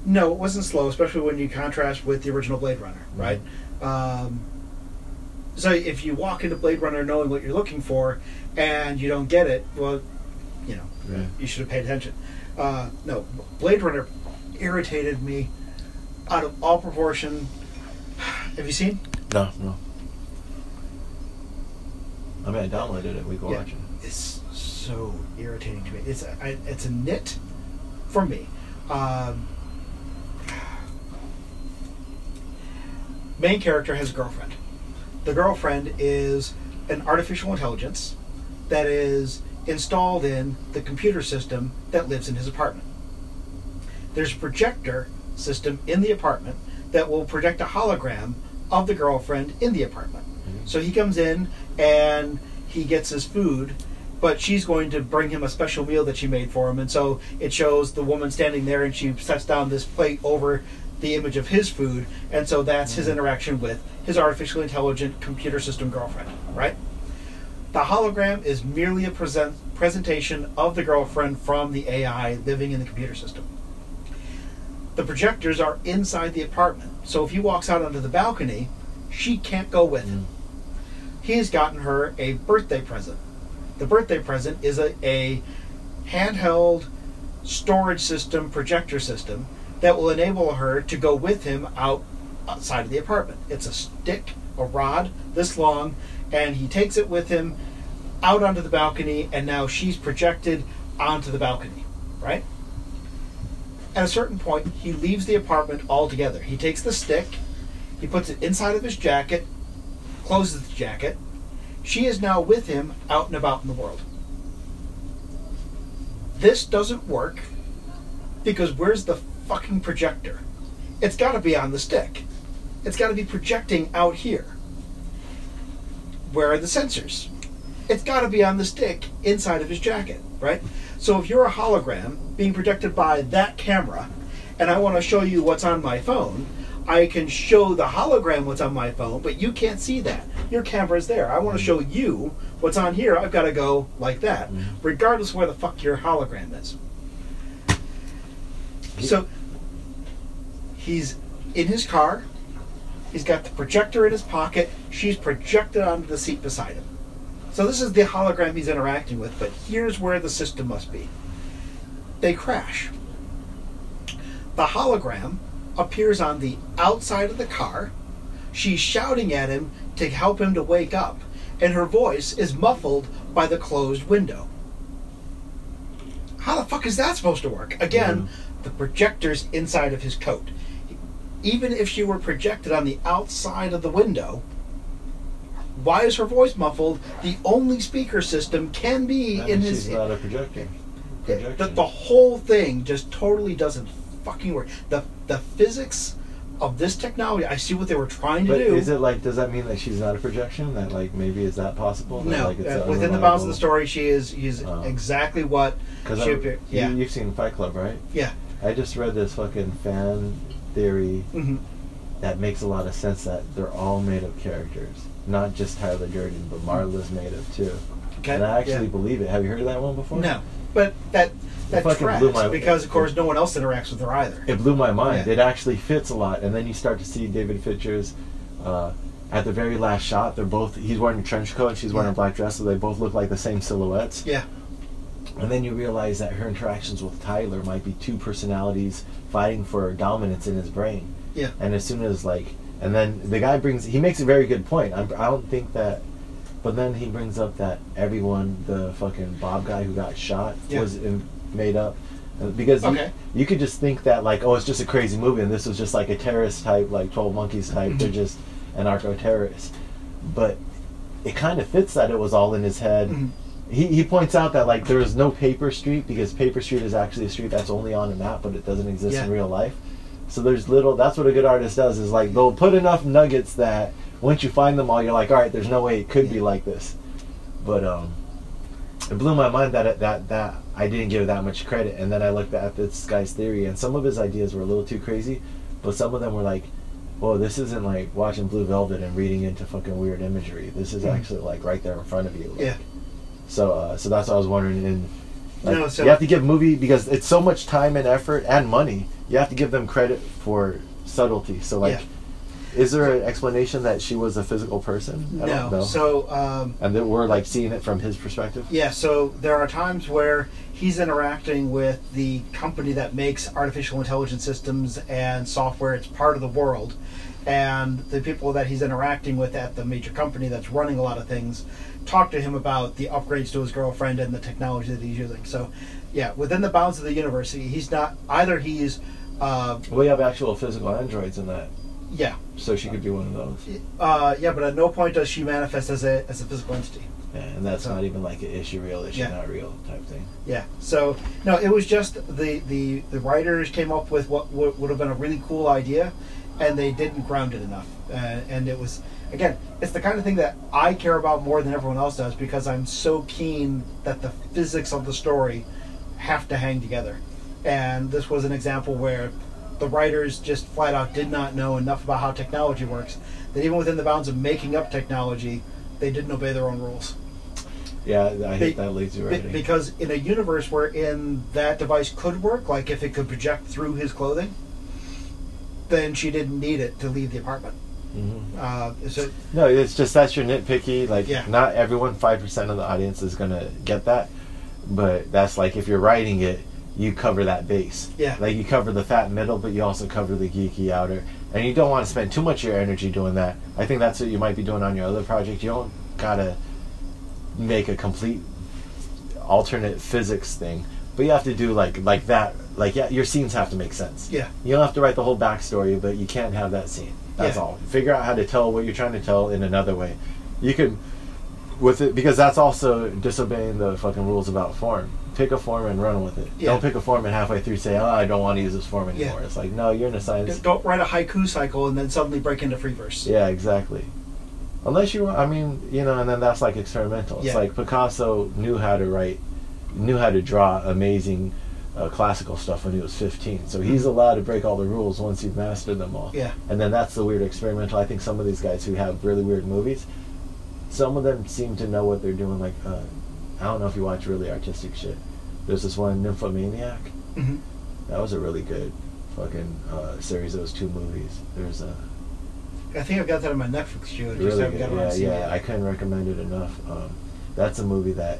no, it wasn't slow, especially when you contrast with the original Blade Runner, right? So if you walk into Blade Runner knowing what you're looking for and you don't get it, well, you know, you should have paid attention. No, Blade Runner irritated me out of all proportion. Have you seen? No. I mean, I downloaded it. We can watch it. It's so irritating to me. It's a nit for me. Main character has a girlfriend. The girlfriend is an artificial intelligence that is installed in the computer system that lives in his apartment. There's a projector system in the apartment that will project a hologram of the girlfriend in the apartment. So he comes in and he gets his food, but she's going to bring him a special meal that she made for him, and so it shows the woman standing there and she sets down this plate over the image of his food, and so that's his interaction with his artificially intelligent computer system girlfriend, right? The hologram is merely a presentation of the girlfriend from the AI living in the computer system. The projectors are inside the apartment, so if he walks out onto the balcony, she can't go with him. He has gotten her a birthday present. The birthday present is a handheld storage system, projector system, that will enable her to go with him outside of the apartment. It's a stick, a rod this long, and he takes it with him out onto the balcony, and now she's projected onto the balcony, right? At a certain point, he leaves the apartment altogether. He takes the stick, he puts it inside of his jacket, closes the jacket. She is now with him out and about in the world. This doesn't work because where's the fucking projector? It's got to be on the stick. It's got to be projecting out here. Where are the sensors? It's got to be on the stick inside of his jacket, right? So if you're a hologram being projected by that camera, and I want to show you what's on my phone, I can show the hologram what's on my phone, but you can't see that. Your camera's there. I want to show you what's on here. I've got to go like that, regardless of where the fuck your hologram is. So he's in his car. He's got the projector in his pocket. She's projected onto the seat beside him. So this is the hologram he's interacting with, but here's where the system must be. They crash. The hologram appears on the outside of the car. She's shouting at him to help him to wake up, and her voice is muffled by the closed window. How the fuck is that supposed to work? Again, the projector's inside of his coat. Even if she were projected on the outside of the window, why is her voice muffled? The only speaker system can be in his... She's not a projector. The whole thing just totally doesn't fucking work. The physics of this technology, I see what they were trying to do. Is it like, does that mean that she's not a projection? That like maybe is that possible? No, like it's within the bounds of the story, she's exactly what she appeared. Yeah, you've seen Fight Club, right? Yeah. I just read this fucking fan theory that makes a lot of sense, that they're all made of characters, not just Tyler Durden, but Marla's made of too. Okay. And I actually believe it. Have you heard of that one before? No, but that tracks because of course no one else interacts with her either. It blew my mind. Yeah. It actually fits a lot, and then you start to see David Fincher's at the very last shot. He's wearing a trench coat and she's wearing a black dress, so they both look like the same silhouettes. Yeah. And then you realize that her interactions with Tyler might be two personalities fighting for dominance in his brain. Yeah. And as soon as and then the guy he makes a very good point. I don't think that, but then he brings up that everyone, the fucking Bob guy who got shot, was made up. Because you could just think that it's just a crazy movie and this was just like a terrorist type, like 12 Monkeys type, they're just an narco-terrorist. But it kind of fits that it was all in his head. He points out that there is no Paper Street, because Paper Street is actually a street that's only on a map, but it doesn't exist in real life. So there's that's what a good artist does, is they'll put enough nuggets that once you find them all, you're like, all right, there's no way it could be like this. But it blew my mind that I didn't give that much credit. And then I looked at this guy's theory, and some of his ideas were a little too crazy, but some of them were like, well, this isn't like watching Blue Velvet and reading into fucking weird imagery. This is actually like right there in front of you. Like. Yeah. So that's what I was wondering. And like, no, so you have to give movie, because it's so much time and effort and money. You have to give them credit for subtlety. So like, is there an explanation that she was a physical person? No. So and that we're like seeing it from his perspective. Yeah. So there are times where he's interacting with the company that makes artificial intelligence systems and software. It's part of the world, and the people that he's interacting with at the major company that's running a lot of things talk to him about the upgrades to his girlfriend and the technology that he's using. So, yeah, within the bounds of the universe, he's not either. He's we have actual physical androids in that. Yeah. So she could be one of those. Yeah, but at no point does she manifest as a physical entity. Yeah, and that's not even like an issue real, issue not real type thing. Yeah. So no, it was just the writers came up with what would have been a really cool idea, and they didn't ground it enough. And it was, again, it's the kind of thing that I care about more than everyone else does, because I'm so keen that the physics of the story have to hang together. And this was an example where the writers just flat out did not know enough about how technology works, that even within the bounds of making up technology, they didn't obey their own rules. Yeah, I hate that lazy writing. Because in a universe wherein that device could work, like if it could project through his clothing, then she didn't need it to leave the apartment. Mm-hmm. No, it's just that's your nitpicky. Like, not everyone, 5% of the audience is going to get that. But that's like, if you're writing it, you cover that base. Yeah. Like, you cover the fat middle, but you also cover the geeky outer. And you don't want to spend too much of your energy doing that. I think that's what you might be doing on your other project. You don't got to make a complete alternate physics thing. But you have to do like that. Like, yeah, your scenes have to make sense. Yeah. You don't have to write the whole backstory, but you can't have that scene. That's all. Figure out how to tell what you're trying to tell in another way. You could, with it, because that's also disobeying the fucking rules about form. Pick a form and run with it. Don't pick a form and halfway through say, oh, I don't want to use this form anymore. It's like, no, you're in a science. Don't write a haiku cycle and then suddenly break into free verse. Yeah, exactly. Unless you, I mean, you know, and then that's like experimental. It's like Picasso knew how to draw amazing classical stuff when he was 15. So he's allowed to break all the rules once you've mastered them all. Yeah. And then that's the weird experimental. I think some of these guys who have really weird movies, some of them seem to know what they're doing. Like, I don't know if you watch really artistic shit. There's this one, Nymphomaniac. Mm-hmm. That was a really good fucking series of those 2 movies. There's a... I think I've got that on my Netflix queue. Really good. Yeah. I couldn't recommend it enough. That's a movie that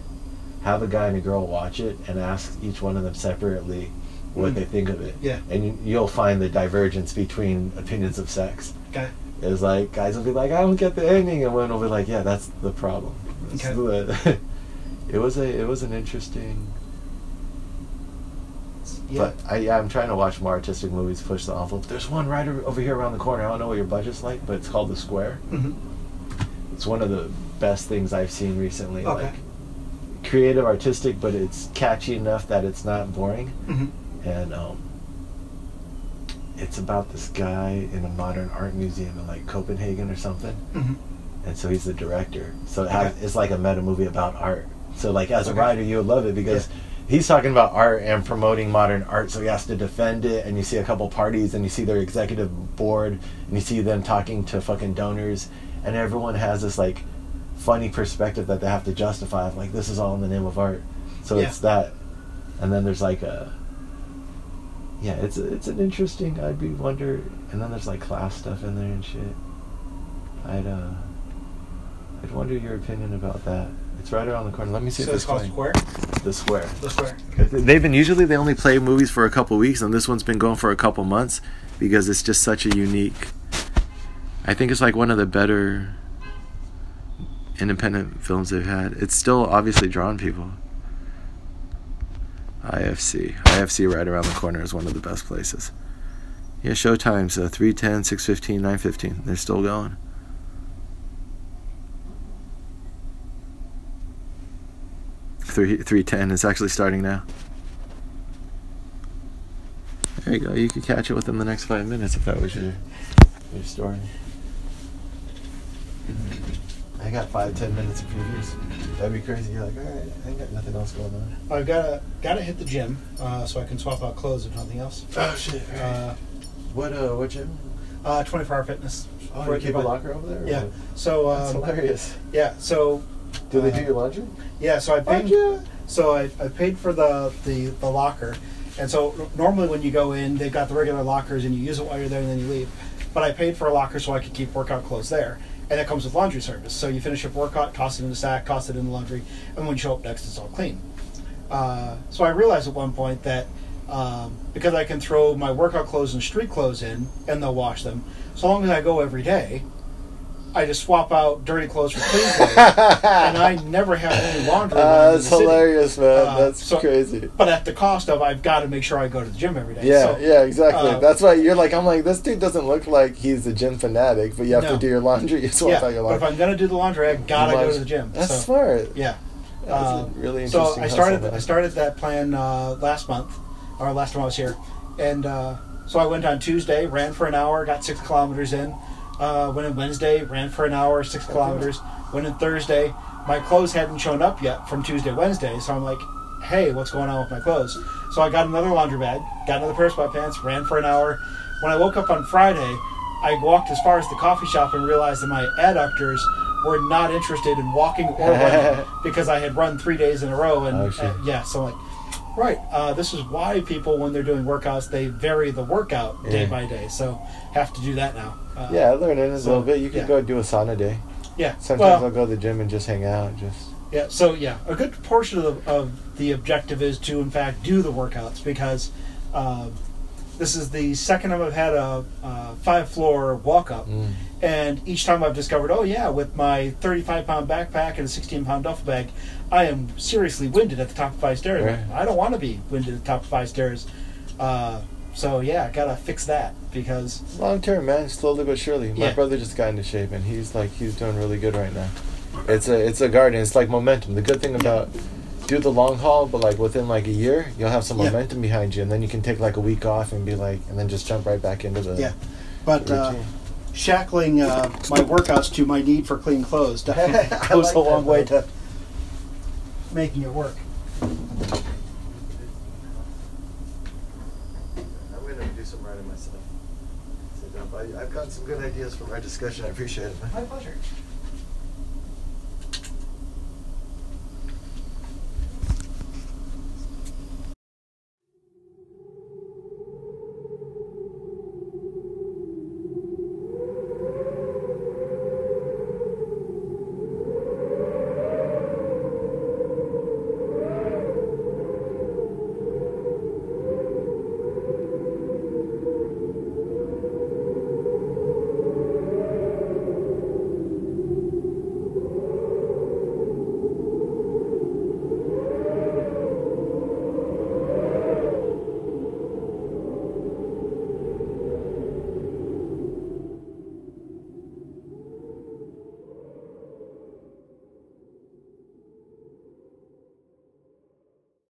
have a guy and a girl watch it and ask each one of them separately what they think of it. Yeah. And you'll find the divergence between opinions of sex. Okay. It's like, guys will be like, I don't get the ending, and women will be like, yeah, that's the problem. Okay. It was an interesting... Yeah. But I'm trying to watch more artistic movies, push the envelope. There's one right over here around the corner. I don't know what your budget's like, but it's called The Square. Mm-hmm. It's one of the best things I've seen recently. Okay. Like, creative, artistic, but it's catchy enough that it's not boring. Mm-hmm. And it's about this guy in a modern art museum in like Copenhagen or something. Mm-hmm. And so he's the director. So it's like a meta movie about art. So like as a writer, you would love it because he's talking about art and promoting modern art. So he has to defend it. And you see a couple parties and you see their executive board and you see them talking to fucking donors. And everyone has this like funny perspective that they have to justify of like, this is all in the name of art. So it's that. And then there's like a... Yeah, it's an interesting... I'd wonder... And then there's like class stuff in there and shit. I'd wonder your opinion about that. It's right around the corner. Let me see if it's called Square? The Square. The Square. They only play movies for a couple weeks, and this one's been going for a couple months because it's just such a unique... I think it's like one of the better independent films they've had. It's still obviously drawn people. IFC right around the corner is one of the best places. Yeah, showtimes 3:10, 6:15, 9:15. They're still going. 3:10 is actually starting now. There you go. You could catch it within the next 5 minutes if that was your story. I got 5-10 minutes of previews. That'd be crazy. You're like, all right, I ain't got nothing else going on. I've gotta hit the gym so I can swap out clothes if nothing else. Oh shit! What gym? 24-hour fitness. Oh, you keep a locker over there? Yeah. So that's hilarious. Yeah. So. Do they do your laundry? Yeah. So I paid. So I paid for the locker, and so normally when you go in, they've got the regular lockers and you use it while you're there and then you leave. But I paid for a locker so I could keep workout clothes there. And that comes with laundry service. So you finish up workout, toss it in the sack, toss it in the laundry, and when you show up next, it's all clean. So I realized at one point that because I can throw my workout clothes and street clothes in, and they'll wash them, so long as I go every day, I just swap out dirty clothes for clean clothes, and I never have any laundry. That's hilarious, man. That's crazy. But at the cost of, I've got to make sure I go to the gym every day. Yeah, yeah, exactly. That's why you're like, I'm like, this dude doesn't look like he's a gym fanatic, but you have to do your laundry. You swap out your laundry. But if I'm going to do the laundry, I got to go to the gym. That's smart. Yeah. That's really interesting. So I started that plan last month, or last time I was here, and so I went on Tuesday, ran for an hour, got 6 kilometers in. Went in Wednesday, ran for an hour, 6 kilometers. Went in Thursday. My clothes hadn't shown up yet from Tuesday, Wednesday, so I'm like, hey, what's going on with my clothes? So I got another laundry bag, got another pair of sweatpants, ran for an hour. When I woke up on Friday, I walked as far as the coffee shop and realized that my adductors were not interested in walking or running because I had run 3 days in a row. And so I'm like, right, this is why people, when they're doing workouts, they vary the workout day by day. So have to do that now. I learned it a little bit. You can go do a sauna day. Yeah. Sometimes I'll go to the gym and just hang out. A good portion of the objective is to, in fact, do the workouts because this is the second time I've had a 5-floor walk-up. And each time I've discovered, with my 35-pound backpack and a 16-pound duffel bag, I am seriously winded at the top of 5 stairs. Right. I don't want to be winded at the top of 5 stairs. I gotta fix that because long term, man, slowly but surely. My brother just got into shape and he's doing really good right now. It's a garden. It's like momentum. The good thing about do the long haul, but like within like a year, you'll have some momentum behind you, and then you can take like a week off and be like, and then just jump right back into the routine. Shackling my workouts to my need for clean clothes goes a long way to making it work. Some writing myself. I've got some good ideas from our discussion. I appreciate it, man. My pleasure.